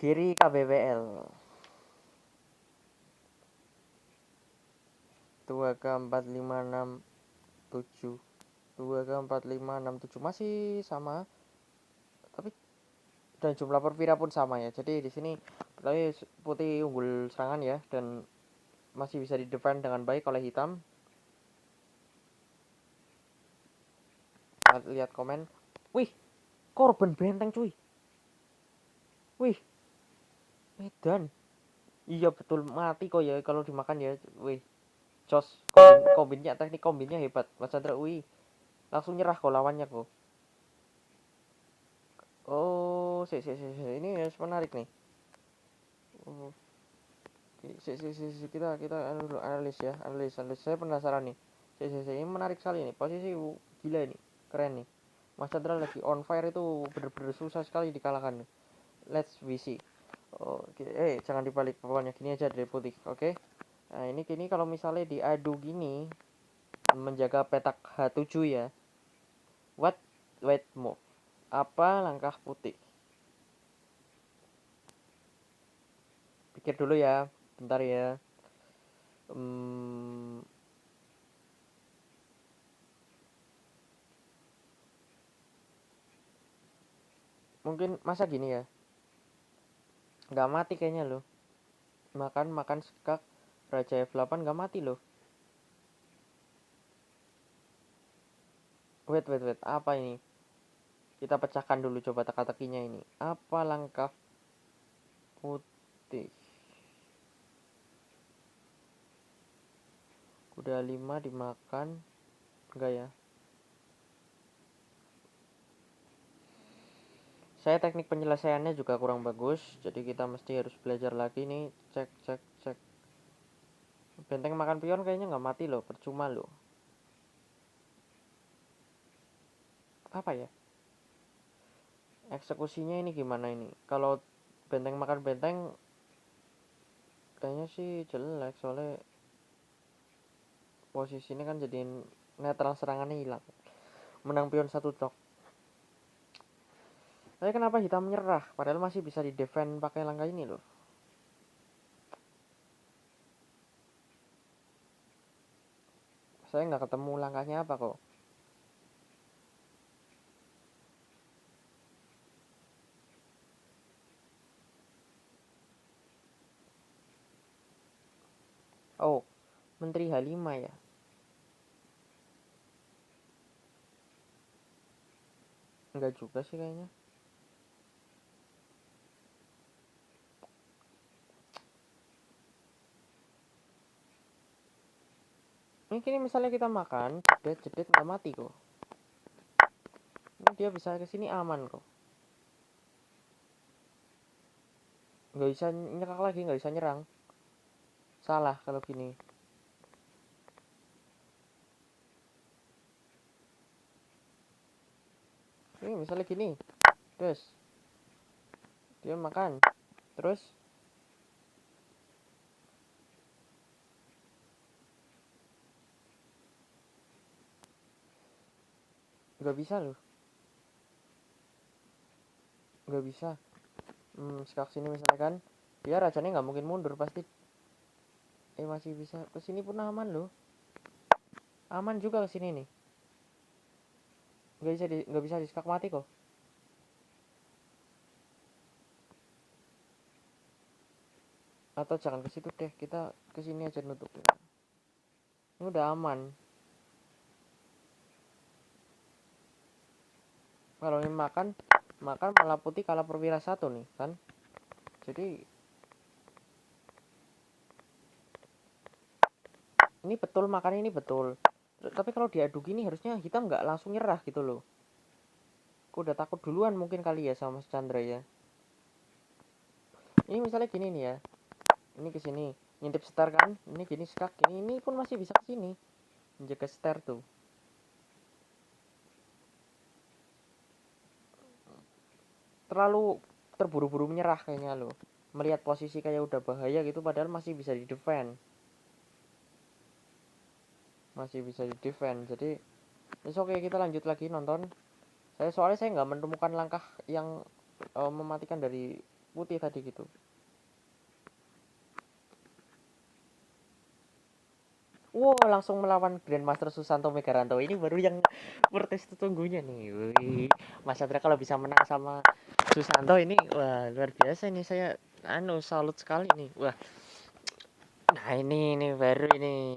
Giri KBBL. 2K4567. 2K4567 masih sama. Tapi dan jumlah perwira pun sama ya. Jadi di sini tapi putih unggul serangan ya dan masih bisa di-defend dengan baik oleh hitam. Lihat komen. Wih, korban benteng cuy. Wih, Medan. Iya betul mati kok ya kalau dimakan ya. Wih, jos kombinnya teknik kombinnya hebat. Mas Chandra, wih, langsung nyerah kok lawannya kok. Oh, ini ya menarik nih. Oh, kita analis ya, analis. Saya penasaran nih. Ini menarik sekali nih. Posisi gila ini, keren nih. Mas Chandra lagi on fire itu bener-bener susah sekali dikalahkan. Let's see. Oh, jangan dibalik pokoknya gini aja dari putih, oke? Nah, ini kini kalau misalnya diadu gini menjaga petak H7 ya. What wait move? Apa langkah putih? Pikir dulu ya, bentar ya. Hmm, mungkin masa gini ya? Nggak mati kayaknya loh. Makan skak Raja F8 nggak mati loh. Wait. Apa ini? Kita pecahkan dulu coba teka-tekinya ini. Apa langkah putih? Kuda 5 dimakan. Enggak ya? Saya teknik penyelesaiannya juga kurang bagus. Jadi kita mesti harus belajar lagi nih. Cek. Benteng makan pion kayaknya nggak mati loh. Percuma loh. Apa ya? Eksekusinya ini gimana ini? Kalau benteng makan benteng kayaknya sih jelek soalnya posisinya kan jadiin netral serangannya hilang. Menang pion satu tok. Tapi kenapa hitam menyerah? Padahal masih bisa di defend pakai langkah ini loh. Saya nggak ketemu langkahnya apa kok. Oh, Menteri H5 ya? Enggak juga sih kayaknya. Ini misalnya kita makan, jedet nggak mati kok. Ini dia bisa kesini aman kok. Nggak bisa nyerang lagi, nggak bisa nyerang. Salah kalau gini. Ini misalnya gini. Terus dia makan. Terus nggak bisa loh. nggak bisa. Skak sini misalkan dia rajanya nggak mungkin mundur pasti. Masih bisa kesini pun aman loh, aman juga kesini nih, nggak bisa di skak mati kok. Atau jangan ke situ deh, kita kesini aja nutup ya. Ini udah aman. Kalau ingin makan malah putih kalah perwira 1 nih kan. Jadi ini betul, makan ini betul. Tapi kalau diadu gini harusnya hitam nggak langsung nyerah gitu loh. Aku udah takut duluan mungkin kali ya sama Mas Chandra ya. Ini misalnya gini nih ya, ini kesini ngintip star kan, ini gini skak, ini pun masih bisa kesini menjaga star tuh. Terlalu terburu-buru menyerah kayaknya loh, melihat posisi kayak udah bahaya gitu padahal masih bisa di defend, jadi oke, kita lanjut lagi nonton. Soalnya saya nggak menemukan langkah yang mematikan dari putih tadi gitu. Wow, langsung melawan Grandmaster Susanto Megaranto. Ini baru yang bertes sesungguhnya nih. Wih, Mas Chandra kalau bisa menang sama Susanto ini, wah luar biasa ini, saya salut sekali nih. Wah, nah ini baru ini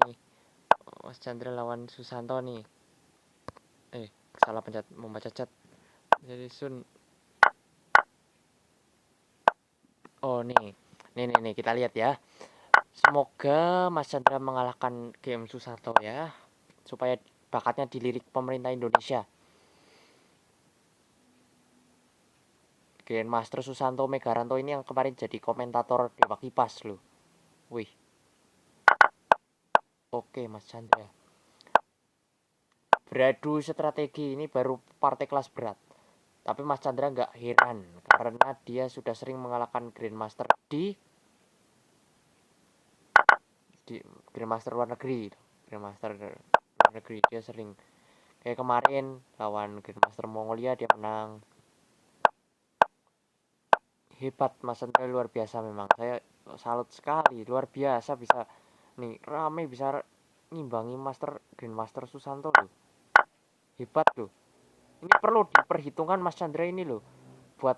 Mas Chandra lawan Susanto nih. Salah pencet, membaca chat. Jadi oh nih kita lihat ya. Semoga Mas Chandra mengalahkan game Susanto ya, supaya bakatnya dilirik pemerintah Indonesia. Grandmaster Susanto Megaranto ini yang kemarin jadi komentator Dewa Kipas loh. Wih, oke Mas Chandra. Beradu strategi ini baru partai kelas berat. Tapi Mas Chandra nggak heran karena dia sudah sering mengalahkan Grandmaster di Grandmaster luar negeri. Grandmaster luar negeri dia sering, kayak kemarin lawan Grandmaster Mongolia dia menang. Hebat Mas Chandra, luar biasa memang. Saya salut sekali, luar biasa bisa nih rame bisa ngimbangi Grandmaster Susanto loh. Hebat loh. Ini perlu diperhitungkan Mas Chandra ini loh, buat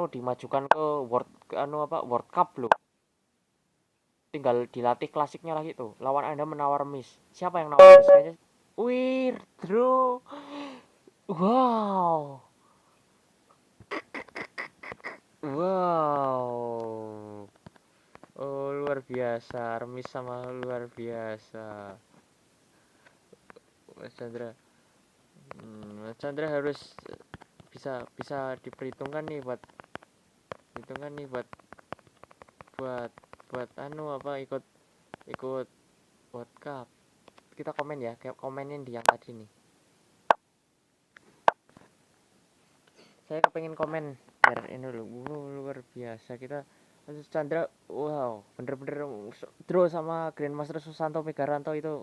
dimajukan ke World Cup loh. Tinggal dilatih klasiknya lagi tuh. Lawan Anda menawar miss. Siapa yang nawar miss kayaknya? Bro. Wow. Wow. Oh, luar biasa. Remis sama luar biasa. Mas Chandra. Mas Chandra harus bisa bisa diperhitungkan nih buat buat buat ikut ikut World Cup. Kita komen ya, kayak komenin di yang tadi nih. Saya kepengen komen biar ini loh, luar biasa kita. Chandra, wow, bener-bener draw sama Grandmaster Susanto Megaranto itu,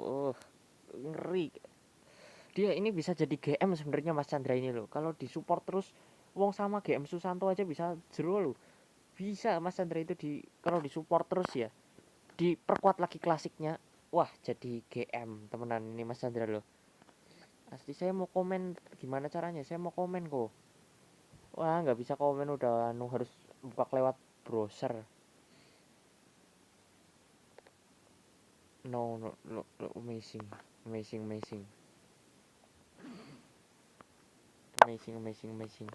ngeri. Dia ini bisa jadi GM sebenarnya Mas Chandra ini loh. Kalau disupport terus, wong sama GM Susanto aja bisa draw loh. Bisa Mas Chandra itu kalau disupport terus ya, diperkuat lagi klasiknya, wah jadi GM temenan ini Mas Chandra loh. Asli saya mau komen, gimana caranya? Saya mau komen kok. Wah nggak bisa komen, udah harus buka lewat browser. No, amazing, amazing, amazing, amazing, amazing, amazing.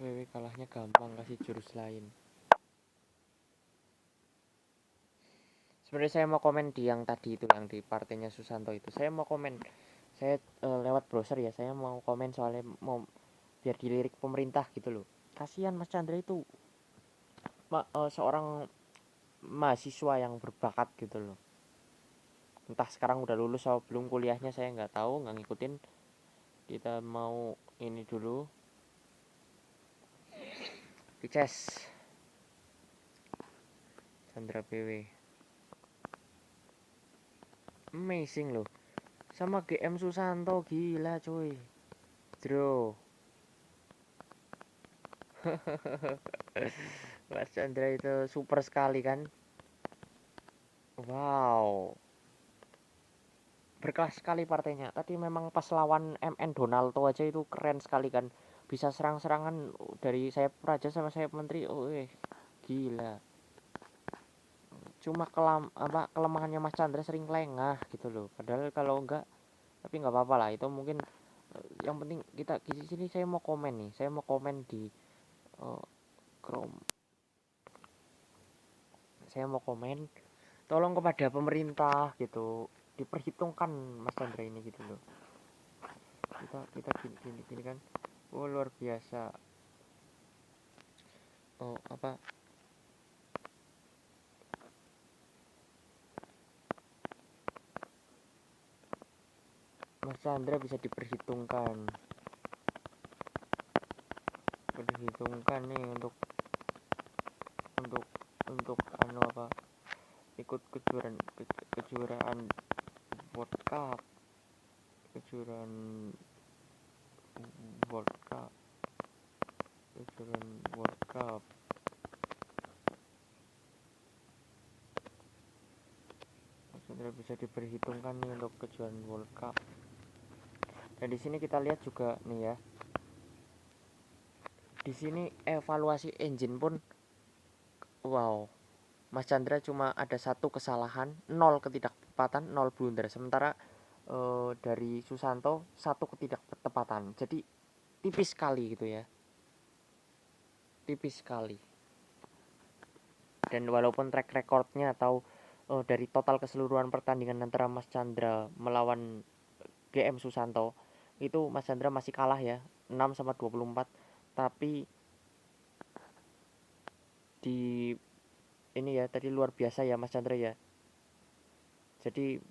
WW kalahnya gampang, kasih jurus lain. Sebenarnya saya mau komen di yang tadi itu, yang di partainya Susanto itu. Saya mau komen, saya lewat browser ya. Saya mau komen soalnya mau biar dilirik pemerintah gitu loh. Kasihan Mas Chandra itu seorang mahasiswa yang berbakat gitu loh. Entah sekarang udah lulus atau belum kuliahnya, saya nggak tahu, nggak ngikutin. Kita mau ini dulu. Pices Chandra PW. Amazing loh. sama GM Susanto, gila cuy. Bro. Mas Chandra itu super sekali kan. Wow, berkelas sekali partainya. Tadi memang pas lawan MN Donaldo aja itu keren sekali kan. Bisa serang-serangan dari sayap raja sama sayap menteri. Oh, gila. Cuma kelemahannya Mas Chandra sering lengah gitu loh. Padahal kalau enggak, tapi nggak apa-apa lah. Itu mungkin yang penting kita di sini saya mau komen nih. Saya mau komen di Chrome. Saya mau komen, tolong kepada pemerintah gitu, diperhitungkan Mas Chandra ini gitu loh. Kita gini kan. Oh, luar biasa. Oh, apa, Mas Chandra bisa diperhitungkan nih untuk untuk anu apa, ikut kejuaraan World Cup, kejuaraan World Cup, kejuaraan World Cup. Mas Chandra bisa diperhitungkan nih untuk kejuaraan World Cup. Dan di sini kita lihat juga nih ya. Di sini evaluasi engine pun wow. Mas Chandra cuma ada satu kesalahan, 0 ketidaktepatan, 0 blunder. Sementara dari Susanto satu ketidaktepatan. Jadi tipis sekali gitu ya. Tipis sekali. Dan walaupun track recordnya atau dari total keseluruhan pertandingan antara Mas Chandra melawan GM Susanto, itu Mas Chandra masih kalah ya, 6-24. Tapi di ini ya tadi luar biasa ya Mas Chandra ya. Jadi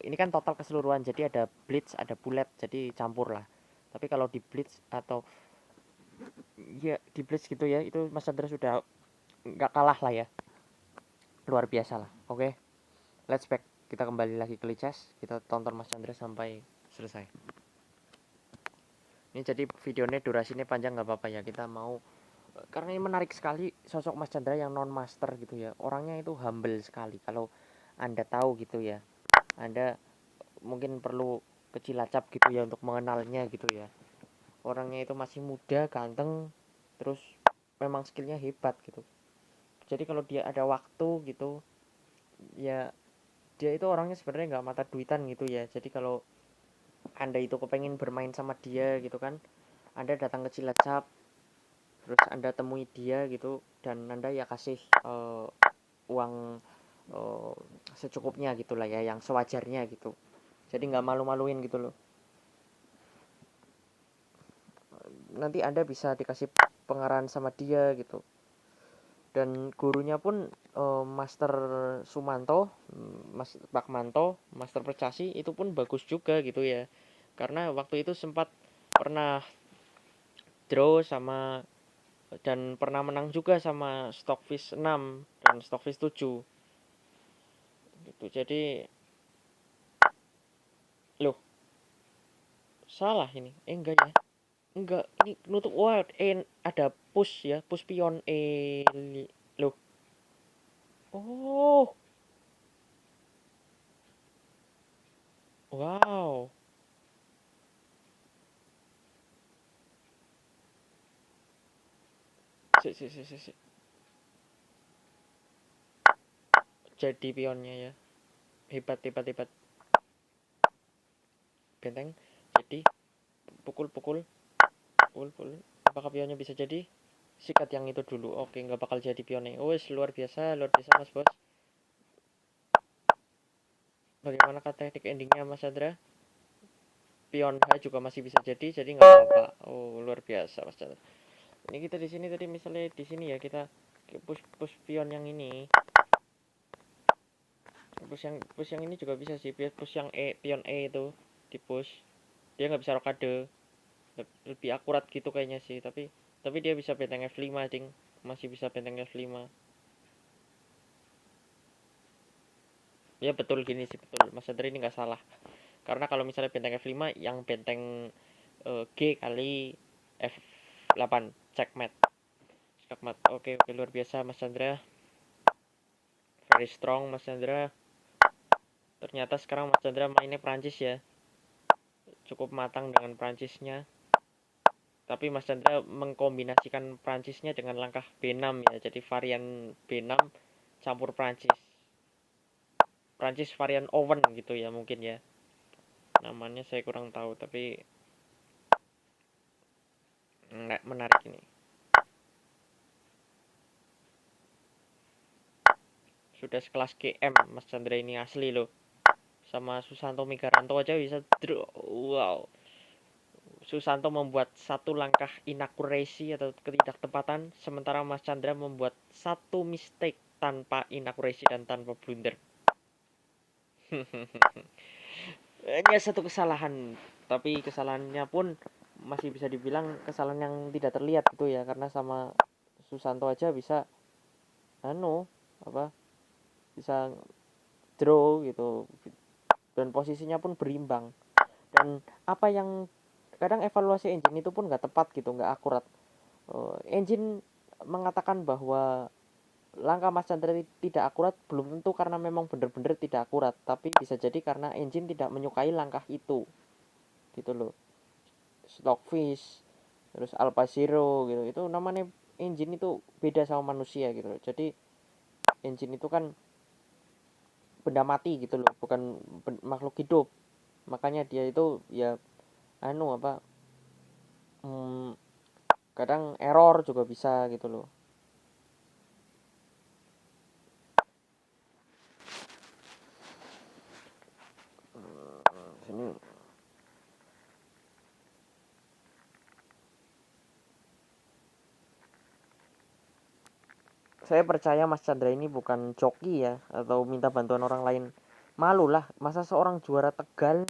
ini kan total keseluruhan, jadi ada blitz, ada bullet, jadi campur lah. Tapi kalau di blitz atau ya di blitz gitu ya, itu Mas Chandra sudah nggak kalah lah ya, luar biasa lah. Oke, let's back, kita kembali lagi ke Lichess, kita tonton Mas Chandra sampai selesai. Ini jadi videonya durasinya panjang nggak apa-apa ya, kita mau karena ini menarik sekali sosok Mas Chandra yang non master gitu ya. Orangnya itu humble sekali. Kalau Anda tahu gitu ya, Anda mungkin perlu ke Cilacap gitu ya untuk mengenalnya gitu ya. Orangnya itu masih muda, ganteng, terus memang skillnya hebat gitu. Jadi kalau dia ada waktu gitu ya, dia itu orangnya sebenarnya nggak mata duitan gitu ya. Jadi kalau Anda itu kepengen bermain sama dia gitu kan, Anda datang ke Cilacap, terus Anda temui dia gitu, dan Anda ya kasih uang uh, secukupnya gitulah ya, yang sewajarnya gitu. Jadi nggak malu-maluin gitu loh. Nanti Anda bisa dikasih pengarahan sama dia gitu. Dan gurunya pun Master Sumanto, Mas Bakmanto, Master Percasi itu pun bagus juga gitu ya. Karena waktu itu sempat pernah draw sama dan pernah menang juga sama Stockfish 6 dan Stockfish 7 gitu. Jadi loh, salah ini. Enggak ya. Enggak, ini nutup. Wah, ada push ya, push pion loh. Oh, wow. Si. Jadi pionnya ya. Hebat, hebat, hebat. Benteng. Jadi pukul, pukul. Apakah pionnya bisa jadi? Sikat yang itu dulu. Oke, nggak bakal jadi pionnya. Wes, luar biasa Mas Bos. Bagaimana teknik endingnya Mas Chandra? Pion H juga masih bisa jadi nggak apa-apa. Oh, luar biasa Mas Chandra. Ini kita di sini tadi misalnya di sini ya, kita push push pion yang ini. Push yang ini juga bisa sih, push yang pion E itu di push. Dia nggak bisa rokade, lebih akurat gitu kayaknya sih, tapi dia bisa benteng F5 ding, masih bisa benteng F5. Ya betul, gini sih betul, Mas Adri ini nggak salah. Karena kalau misalnya benteng F5 yang benteng G kali F8 checkmate. Checkmate. Oke, luar biasa Mas Chandra. Very strong Mas Chandra. Ternyata sekarang Mas Chandra mainnya Prancis ya. Cukup matang dengan Prancisnya. Tapi Mas Chandra mengkombinasikan Prancisnya dengan langkah B6 ya. Jadi varian B6 campur Prancis. Prancis varian Oven gitu ya mungkin ya. Namanya saya kurang tahu tapi menarik ini. Sudah sekelas GM Mas Chandra ini asli loh. Sama Susanto Migaranto aja bisa draw. Wow. Susanto membuat satu langkah inaccuracy atau ketidaktepatan, sementara Mas Chandra membuat satu mistake tanpa inaccuracy dan tanpa blunder. Hanya satu kesalahan, tapi kesalahannya pun masih bisa dibilang kesalahan yang tidak terlihat gitu ya, karena sama Susanto aja bisa apa bisa draw gitu, dan posisinya pun berimbang. Dan apa yang kadang evaluasi engine itu pun nggak tepat gitu, nggak akurat. Engine mengatakan bahwa langkah Mas Chandra tidak akurat belum tentu karena memang benar-benar tidak akurat, tapi bisa jadi karena engine tidak menyukai langkah itu gitu loh. Stockfish terus Alpha Zero gitu, itu namanya engine itu beda sama manusia gitu loh. Jadi engine itu kan benda mati gitu loh, bukan makhluk hidup. Makanya dia itu ya apa kadang error juga bisa gitu loh. Sini saya percaya Mas Chandra ini bukan joki ya, atau minta bantuan orang lain. Malu lah, masa seorang juara Tegal.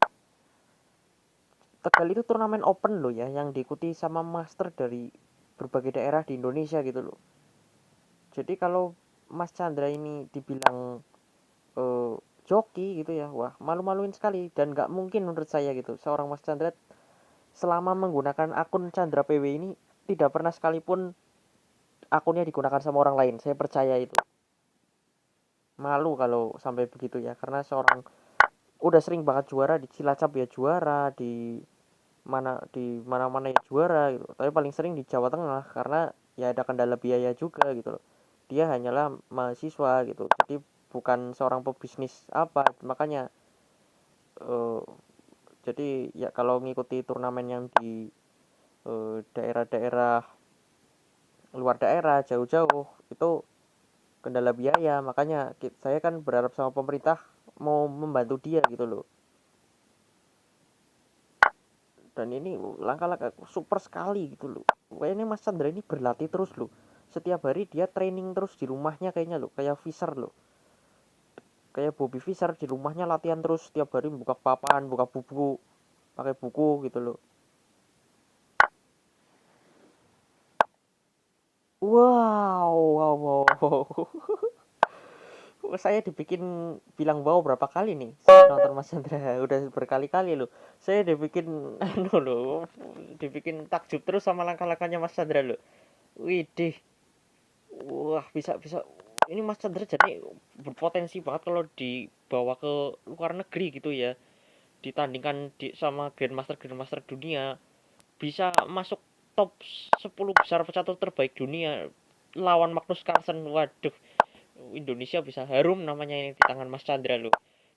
Tegal itu turnamen open loh ya, yang diikuti sama master dari berbagai daerah di Indonesia gitu loh. Jadi kalau Mas Chandra ini dibilang uh, joki gitu ya, wah malu-maluin sekali. Dan gak mungkin menurut saya gitu, seorang Mas Chandra selama menggunakan akun Chandra PW ini tidak pernah sekalipun akunnya digunakan sama orang lain. Saya percaya itu. Malu kalau sampai begitu ya, karena seorang udah sering banget juara di Cilacap ya juara, di mana-mana ya juara gitu. Tapi paling sering di Jawa Tengah karena ya ada kendala biaya juga gitu loh. Dia hanyalah mahasiswa gitu. Jadi bukan seorang pebisnis apa. Makanya uh, jadi ya kalau ngikuti turnamen yang di daerah-daerah luar daerah jauh-jauh itu kendala biaya. Makanya saya kan berharap sama pemerintah mau membantu dia gitu loh. Dan ini langkah-langkah super sekali gitu loh. Kayaknya Mas Chandra ini berlatih terus loh. Setiap hari dia training terus di rumahnya kayaknya loh, kayak Fisher loh. Kayak Bobby Fischer di rumahnya latihan terus setiap hari, buka papan, buka buku, pakai buku gitu loh. Wow, wow, wow, wow. Saya dibikin bilang wow berapa kali nih nonton Mas Chandra, udah berkali-kali loh. Saya dibikin loh, dibikin takjub terus sama langkah-langkahnya Mas Chandra loh. Widih, wah bisa bisa. Ini Mas Chandra jadi berpotensi banget kalau dibawa ke luar negeri gitu ya. Ditandingkan sama Grandmaster dunia, bisa masuk top 10 besar pecatur terbaik dunia lawan Magnus Carlsen. Waduh, Indonesia bisa harum namanya ini di tangan Mas Chandra loh.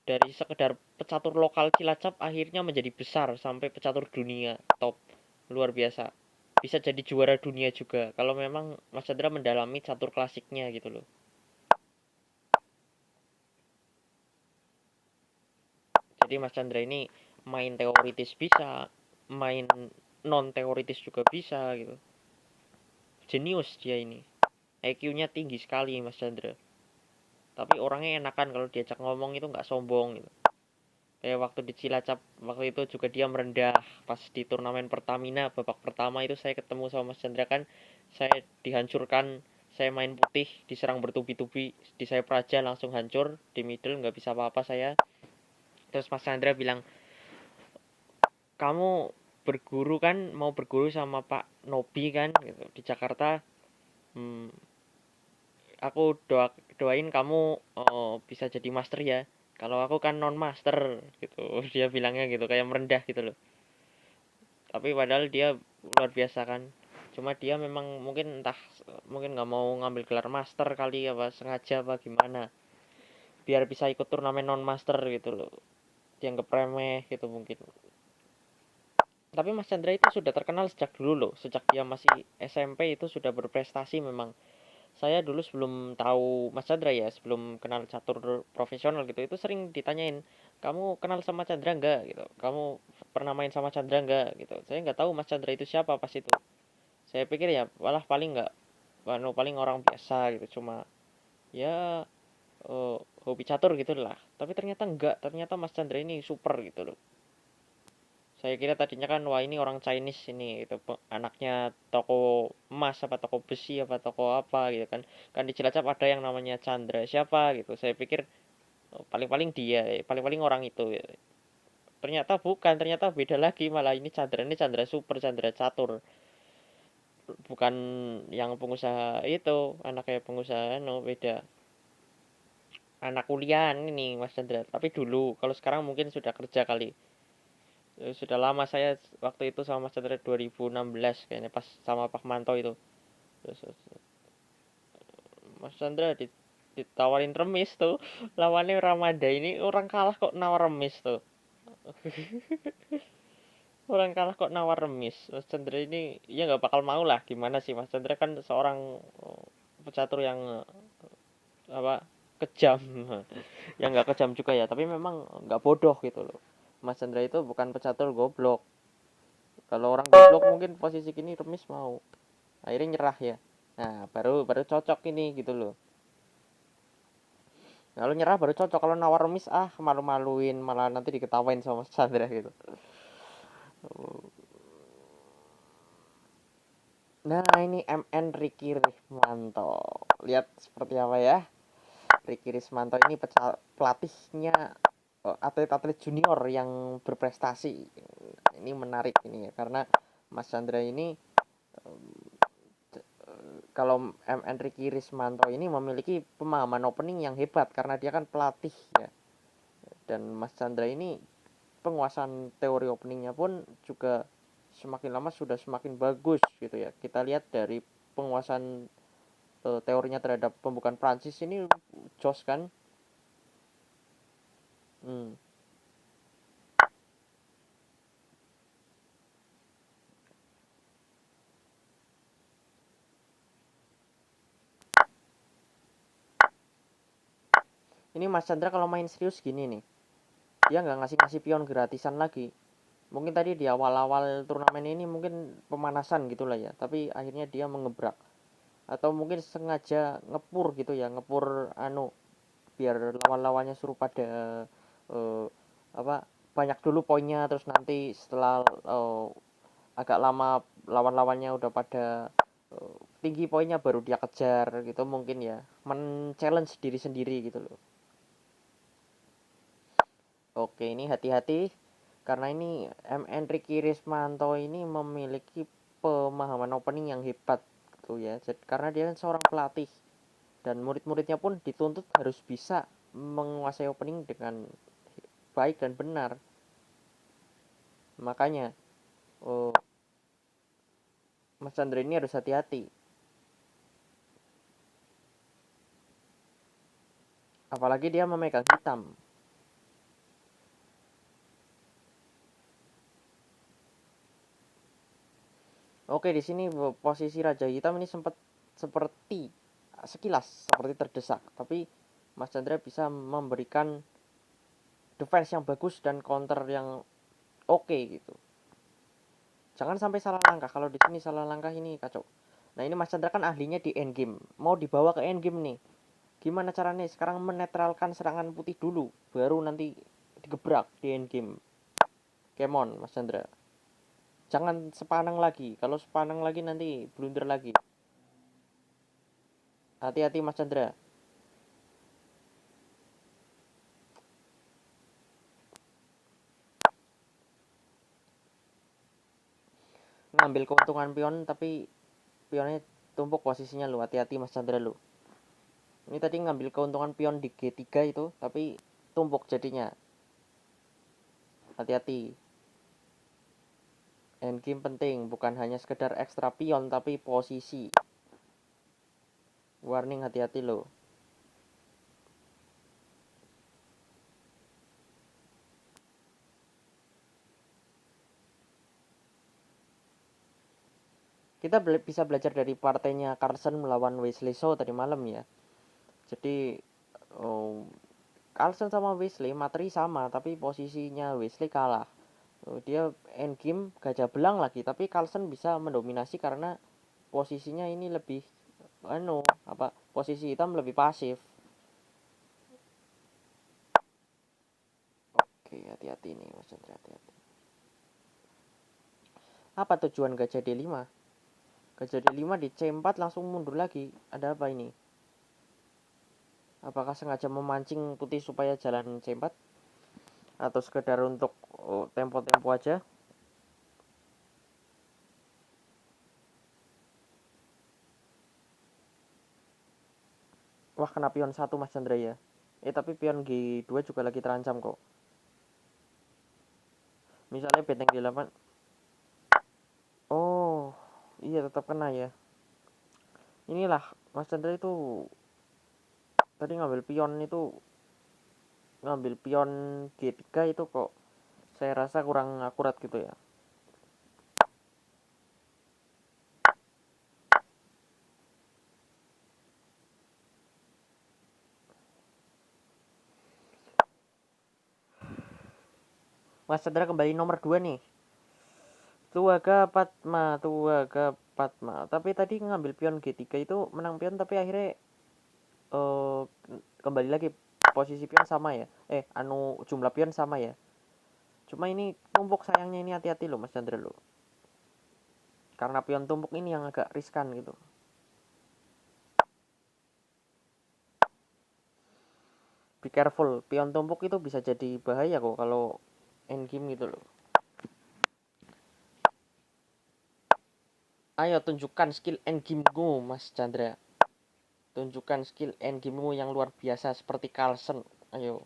Dari sekedar pecatur lokal Cilacap akhirnya menjadi besar sampai pecatur dunia top. Luar biasa. Bisa jadi juara dunia juga kalau memang Mas Chandra mendalami catur klasiknya gitu loh. Jadi Mas Chandra ini main teoritis bisa, main non teoritis juga bisa gitu. Jenius dia ini. IQ-nya tinggi sekali Mas Chandra. Tapi orangnya enakan kalau diajak ngomong itu nggak sombong gitu. Kayak waktu di Cilacap waktu itu juga dia merendah pas di turnamen Pertamina babak pertama itu, saya ketemu sama Mas Chandra kan, saya dihancurkan, saya main putih diserang bertubi-tubi di sayap raja langsung hancur di middle, nggak bisa apa-apa saya. Terus Mas Chandra bilang, kamu berguru kan, mau berguru sama Pak Nobi kan gitu di Jakarta. hmm, aku doain kamu bisa jadi master ya, kalau aku kan non master gitu. Dia bilangnya gitu, kayak merendah gitu loh, tapi padahal dia luar biasa kan. Cuma dia memang mungkin entah, mungkin nggak mau ngambil gelar master kali, apa sengaja apa gimana, biar bisa ikut turnamen non master gitu loh, dianggap remeh gitu mungkin. Tapi Mas Chandra itu sudah terkenal sejak dulu loh, sejak dia masih SMP itu sudah berprestasi memang. Saya dulu sebelum tahu Mas Chandra ya, sebelum kenal catur profesional gitu, itu sering ditanyain, kamu kenal sama Chandra nggak gitu, kamu pernah main sama Chandra nggak gitu. Saya nggak tahu Mas Chandra itu siapa pas itu. Saya pikir ya malah paling nggak, paling orang biasa gitu, cuma ya hobi catur gitu lah. Tapi ternyata enggak, ternyata Mas Chandra ini super gitu loh. Saya kira tadinya kan wah ini orang Chinese ini itu anaknya toko emas apa toko besi apa toko apa gitu kan. Kan di Cilacap ada yang namanya Chandra siapa gitu. Saya pikir paling-paling dia, paling-paling orang itu gitu. Ternyata bukan, ternyata beda lagi, malah ini Chandra super, Chandra catur. Bukan yang pengusaha itu, anaknya pengusaha no, beda. Anak kuliah ini Mas Chandra, tapi dulu, kalau sekarang mungkin sudah kerja kali. Sudah lama saya waktu itu sama Mas Chandra 2016 kayaknya, pas sama Pak Manto itu. Terus Mas Chandra ditawarin remis tuh, lawannya Ramada, ini orang kalah kok nawar remis tuh. Orang kalah kok nawar remis. Mas Chandra ini ya nggak bakal mau lah, gimana sih, Mas Chandra kan seorang pecatur yang apa, kejam. Yang nggak kejam juga ya, tapi memang nggak bodoh gitu loh. Mas Chandra itu bukan pecatur goblok. Kalau orang goblok mungkin posisi gini remis mau, akhirnya nyerah ya. Nah, baru baru cocok ini gitu loh. Kalau nyerah baru cocok, kalau nawar remis malu-maluin, malah nanti diketawain sama Mas Chandra gitu. Nah, ini MN Ricky Rismanto. Lihat seperti apa ya. Ricky Rismanto ini pelatihnya atlet-atlet junior yang berprestasi. Ini menarik ini ya, karena Mas Chandra ini kalau Ricky Rismanto ini memiliki pemahaman opening yang hebat karena dia kan pelatih ya. Dan Mas Chandra ini penguasaan teori openingnya pun juga semakin lama sudah semakin bagus gitu ya. Kita lihat dari penguasaan teorinya terhadap pembukaan Prancis ini jos kan. hmm. Ini Mas Chandra kalau main serius gini nih, dia nggak ngasih pion gratisan lagi. Mungkin tadi di awal-awal turnamen ini mungkin pemanasan gitulah ya, tapi akhirnya dia mengebrak, atau mungkin sengaja ngepur gitu ya, ngepur biar lawan-lawannya suruh pada uh, apa, banyak dulu poinnya, terus nanti setelah agak lama lawan-lawannya udah pada tinggi poinnya baru dia kejar gitu mungkin ya, men-challenge diri sendiri gitu loh. Oke, ini hati-hati karena ini Enrique Rismanto ini memiliki pemahaman opening yang hebat gitu ya. Jadi, karena dia kan seorang pelatih dan murid-muridnya pun dituntut harus bisa menguasai opening dengan baik dan benar. Makanya oh, Mas Chandra ini harus hati-hati. Apalagi dia memegang hitam. Oke, di sini posisi Raja Hitam ini sempat seperti sekilas seperti terdesak, tapi Mas Chandra bisa memberikan defense yang bagus dan counter yang oke gitu. Jangan sampai salah langkah. Kalau di sini salah langkah ini kacau. Nah, ini Mas Chandra kan ahlinya di end game. Mau dibawa ke end game nih. Gimana caranya sekarang menetralkan serangan putih dulu, baru nanti digebrak di end game. Come on, Mas Chandra. Jangan sepanang lagi. Kalau sepanang lagi nanti blunder lagi. Hati-hati Mas Chandra. ngambil keuntungan pion tapi pionnya tumpuk posisinya lu. Hati-hati Mas Chandra lu. Ini tadi ngambil keuntungan pion di G3 itu tapi tumpuk jadinya. Hati-hati. Endgame penting, bukan hanya sekedar ekstra pion tapi posisi. Warning, hati-hati lo. Kita bisa belajar dari partainya Carlsen melawan Wesley So tadi malam ya. Jadi Carlsen sama Wesley materi sama tapi posisinya Wesley kalah. Dia endgame gajah belang lagi tapi Carlsen bisa mendominasi karena posisinya ini lebih posisi hitam lebih pasif. Oke, hati-hati nih Mas Chandra, hati-hati. Apa tujuan gajah D5? Gajah D5 di C4 langsung mundur lagi. Ada apa ini? Apakah sengaja memancing putih supaya jalan C4? Atau sekedar untuk tempo-tempo aja? Wah, kena pion 1 Mas Chandra ya. Tapi pion G2 juga lagi terancam kok. Misalnya benteng D8. Oh, iya tetap kena ya. Inilah Mas Chandra itu tadi ngambil pion G3 itu kok saya rasa kurang akurat gitu ya. Mas Chandra kembali nomor 2 nih. Tuaga Patma. Tapi tadi ngambil pion G3 itu menang pion tapi akhirnya kembali lagi posisi pion sama ya. Jumlah pion sama ya. Cuma ini tumpuk sayangnya, ini hati-hati loh Mas Chandra lo. Karena pion tumpuk ini yang agak riskan gitu. Be careful, pion tumpuk itu bisa jadi bahaya kok kalau endgame gitu loh. Ayo tunjukkan skill endgame-mu Mas Chandra. Tunjukkan skill endgame-mu yang luar biasa seperti Carlsen. Ayo.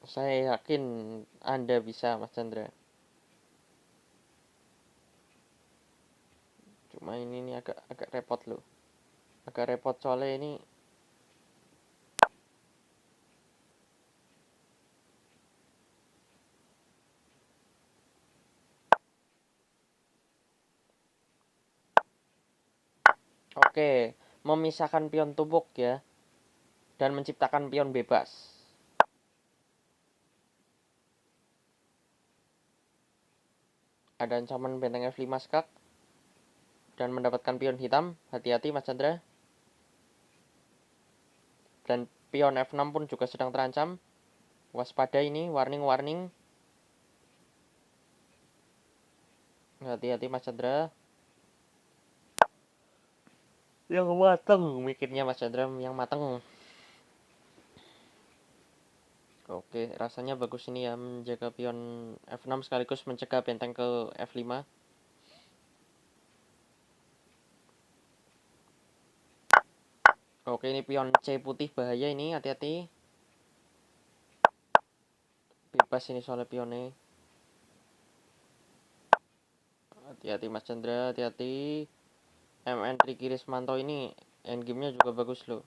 Saya yakin Anda bisa Mas Chandra. Cuma ini agak repot loh. Agak repot soalnya ini oke, memisahkan pion tumpuk ya dan menciptakan pion bebas. Ada ancaman benteng F5 skak dan mendapatkan pion hitam. Hati-hati Mas Chandra. Dan pion F6 pun juga sedang terancam. Waspada ini, warning. Hati-hati Mas Chandra. Yang mateng mikirnya Mas Chandra, yang mateng. Oke, rasanya bagus ini ya menjaga pion F6 sekaligus mencegah benteng ke F5. Oke, ini pion C putih bahaya ini, hati-hati. Bebas ini soalnya pionnya. Hati-hati Mas Chandra, hati-hati. MN Ricky Rismanto ini endgame-nya juga bagus loh.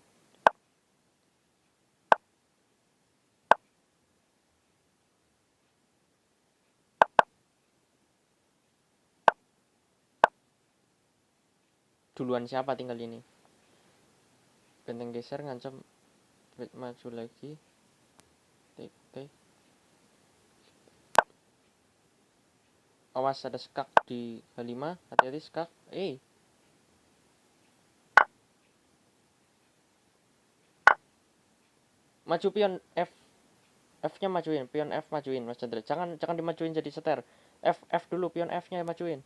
Duluan siapa tinggal ini? Benteng geser ngancam maju lagi. Tik. Awas ada skak di H5, hati-hati skak. Maju pion F. F-nya majuin, pion F majuin Mas Chandra. Jangan dimajuin jadi seter. F dulu, pion F-nya majuin.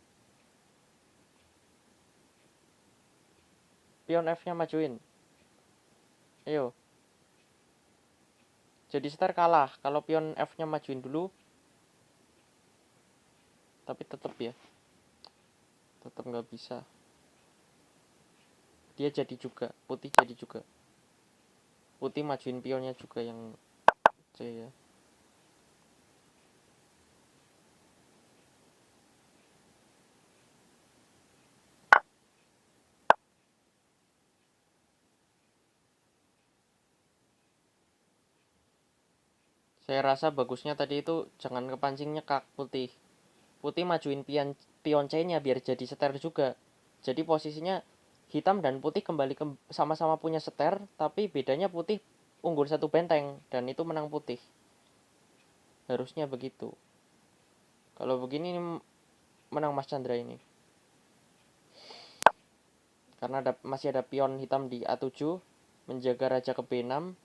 Pion F-nya majuin. Ayo. Jadi seter kalah kalau pion F-nya majuin dulu. tapi tetap nggak bisa. Dia jadi juga, putih jadi juga. Putih majuin pionnya juga yang C ya. Saya rasa bagusnya tadi itu jangan kepancing nyekak putih. Putih majuin pion C-nya biar jadi seter juga. Jadi posisinya hitam dan putih kembali sama-sama punya seter, tapi bedanya putih unggul satu benteng dan itu menang putih. Harusnya begitu. Kalau begini menang Mas Chandra ini. Karena masih ada pion hitam di A7 menjaga raja ke B6.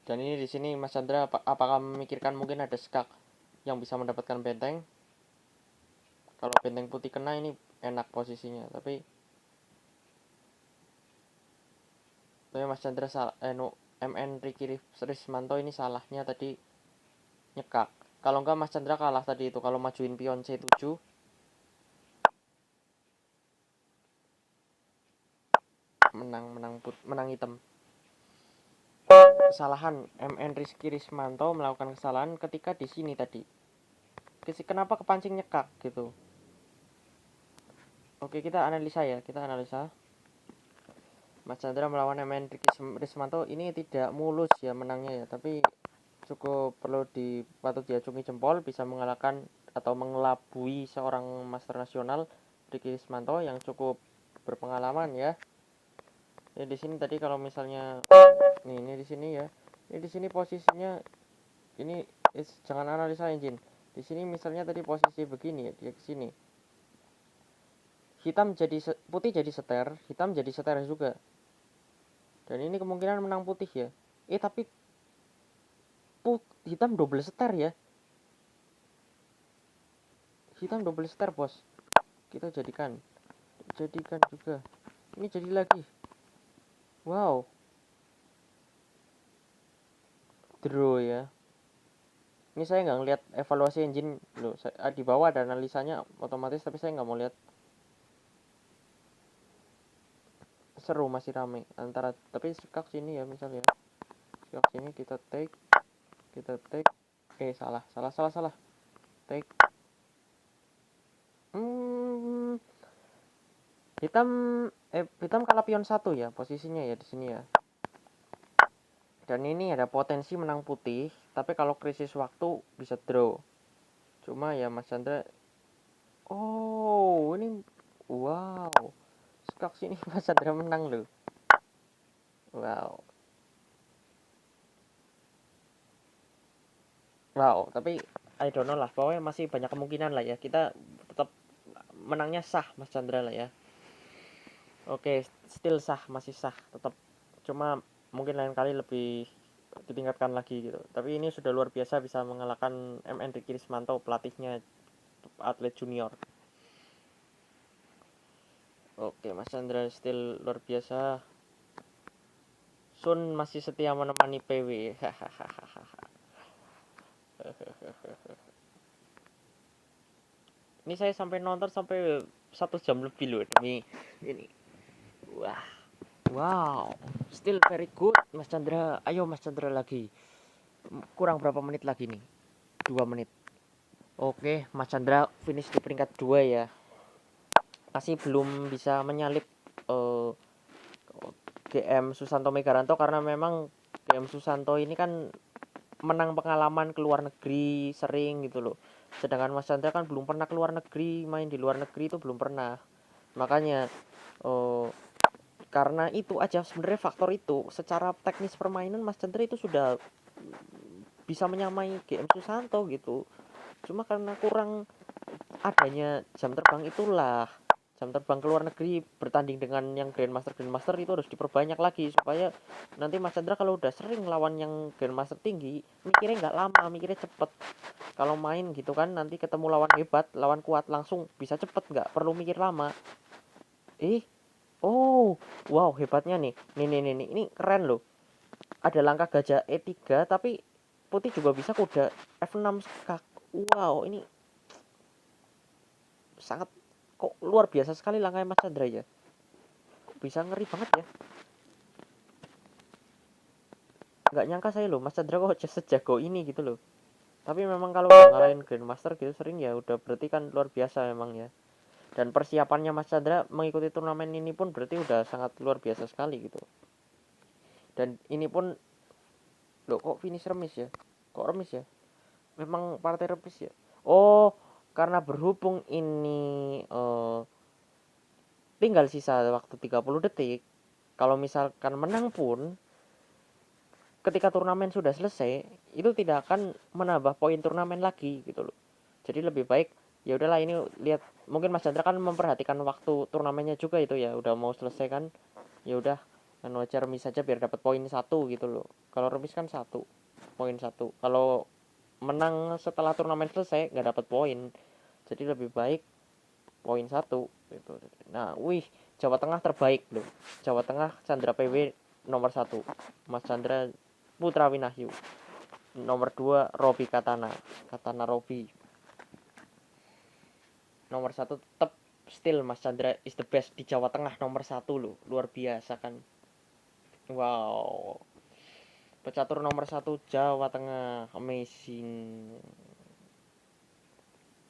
Dan ini di sini Mas Chandra apakah memikirkan mungkin ada skak yang bisa mendapatkan benteng? Kalau benteng putih kena ini enak posisinya, tapi Mas Chandra MN Ricky Rismanto ini salahnya tadi nyekak. Kalau enggak Mas Chandra kalah tadi itu kalau majuin pion C7 menang hitam. Kesalahan MN Rizky Rismanto melakukan kesalahan ketika di sini tadi. Kenapa kepancing nyekak gitu? Oke, kita analisa. Mas Chandra melawan MN Rizky Rismanto ini tidak mulus ya menangnya ya, tapi cukup patut diacungi jempol bisa mengalahkan atau mengelabui seorang master nasional Rizky Rismanto yang cukup berpengalaman ya. Ini di sini tadi kalau misalnya ini di sini ya. Ini di sini posisinya ini jangan analisa engine. Di sini misalnya tadi posisi begini ya, dia ke sini. Putih jadi seter, hitam jadi seter juga. Dan ini kemungkinan menang putih ya. Tapi hitam double seter ya. Hitam double seter, bos. Kita jadikan juga. Ini jadi lagi. Wow. Draw ya. Ini saya nggak ngeliat evaluasi engine loh. Di bawah ada analisanya otomatis, tapi saya nggak mau lihat. Seru, masih rame antara, tapi skak sini ya misalnya. Skak sini kita take. Salah. Take. Hitam kalah pion 1 ya posisinya ya di sini ya. Dan ini ada potensi menang putih, tapi kalau krisis waktu bisa draw. Cuma ya Mas Chandra, ini wow. Skak sini Mas Chandra menang loh. Wow. Wow, tapi I don't know lah, pokoknya masih banyak kemungkinan lah ya. Kita tetap menangnya sah Mas Chandra lah ya. Oke, still sah, masih sah tetap. Cuma mungkin lain kali lebih ditingkatkan lagi gitu. Tapi ini sudah luar biasa bisa mengalahkan MN Ricky Rismanto, pelatihnya atlet junior. Oke, Mas Chandra still luar biasa. Sun masih setia menemani PW. Ini saya sampai nonton sampai 1 jam lebih loh demi ini. Wah, wow, still very good Mas Chandra. Ayo Mas Chandra lagi. Kurang berapa menit lagi nih? 2 menit. Oke, Mas Chandra finish di peringkat 2 ya. Masih belum bisa menyalip GM Susanto Megaranto karena memang GM Susanto ini kan menang pengalaman ke luar negeri sering gitu loh. Sedangkan Mas Chandra kan belum pernah ke luar negeri, main di luar negeri itu belum pernah. Makanya karena itu aja sebenarnya faktor itu secara teknis permainan Mas Chandra itu sudah bisa menyamai GM Susanto gitu. Cuma karena kurang adanya jam terbang itulah, jam terbang ke luar negeri bertanding dengan yang Grandmaster itu harus diperbanyak lagi supaya nanti Mas Chandra kalau udah sering lawan yang Grandmaster tinggi mikirnya nggak lama, mikirnya cepet. Kalau main gitu kan nanti ketemu lawan hebat, lawan kuat langsung bisa cepet, nggak perlu mikir lama. Wow, hebatnya nih. Nih, ini keren loh. Ada langkah gajah E3 tapi putih juga bisa kuda F6 skak. Wow, ini sangat kok luar biasa sekali langkahnya Mas Chandra ya. Kok bisa ngeri banget ya. Nggak nyangka saya loh Mas Chandra kok sejago ini gitu loh. Tapi memang kalau udah ngalahin Grandmaster gitu sering ya udah berarti kan luar biasa memang ya. Dan persiapannya Mas Chandra mengikuti turnamen ini pun berarti udah sangat luar biasa sekali gitu. Dan ini pun loh kok finish remis ya? Kok remis ya? Memang partai remis ya? Oh, karena berhubung ini tinggal sisa waktu 30 detik. Kalau misalkan menang pun ketika turnamen sudah selesai, itu tidak akan menambah poin turnamen lagi gitu loh. Jadi lebih baik ya udahlah ini lihat mungkin Mas Chandra kan memperhatikan waktu turnamennya juga itu ya, udah mau selesai kan. Ya udah kan wajar remis saja biar dapat poin satu gitu loh. Kalau remis kan satu poin satu. Kalau menang setelah turnamen selesai nggak dapat poin. Jadi lebih baik poin satu gitu. Nah, wih, Jawa Tengah terbaik loh. Jawa Tengah Chandra PW nomor satu, Mas Chandra Putra Winahyu. Nomor 2 Robi Katana. Katana Robi. Nomor satu tetap still Mas Chandra is the best di Jawa Tengah nomor satu loh. Luar biasa kan. Wow. Pecatur nomor satu Jawa Tengah. Amazing.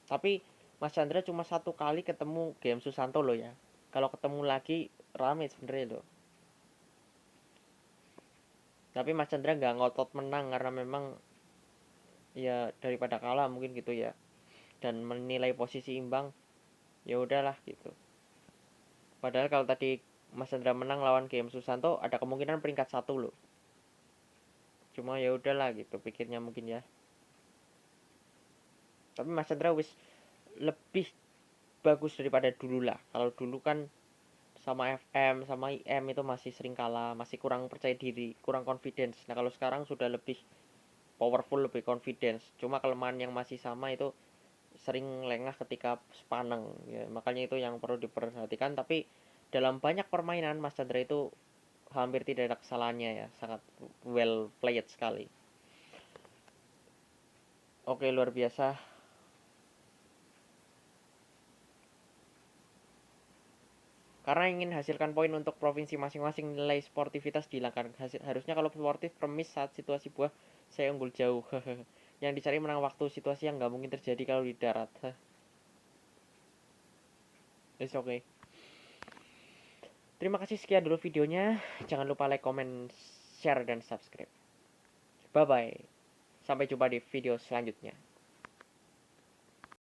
Tapi Mas Chandra cuma satu kali ketemu game Susanto loh ya. Kalau ketemu lagi rame sebenarnya loh. Tapi Mas Chandra nggak ngotot menang karena memang ya daripada kalah mungkin gitu ya. Dan menilai posisi imbang ya udahlah gitu. Padahal kalau tadi Mas Chandra menang lawan game Susanto ada kemungkinan peringkat satu loh. Cuma ya udahlah gitu pikirnya mungkin ya. Tapi Mas Chandra wis lebih bagus daripada dulu lah. Kalau dulu kan sama FM sama IM itu masih sering kalah, masih kurang percaya diri, kurang confidence. Nah kalau sekarang sudah lebih powerful, lebih confidence. Cuma kelemahan yang masih sama itu sering lengah ketika sepaneng ya, makanya itu yang perlu diperhatikan. Tapi dalam banyak permainan Mas Chandra itu hampir tidak ada kesalahannya ya, sangat well played sekali. Oke, luar biasa. Karena ingin hasilkan poin untuk provinsi masing-masing, nilai sportivitas dihilangkan. Harusnya kalau sportif premis saat situasi buah saya unggul jauh. Yang dicari menang waktu, situasi yang nggak mungkin terjadi kalau di darat. It's okay. Terima kasih, sekian dulu videonya. Jangan lupa like, comment, share, dan subscribe. Bye bye. Sampai jumpa di video selanjutnya.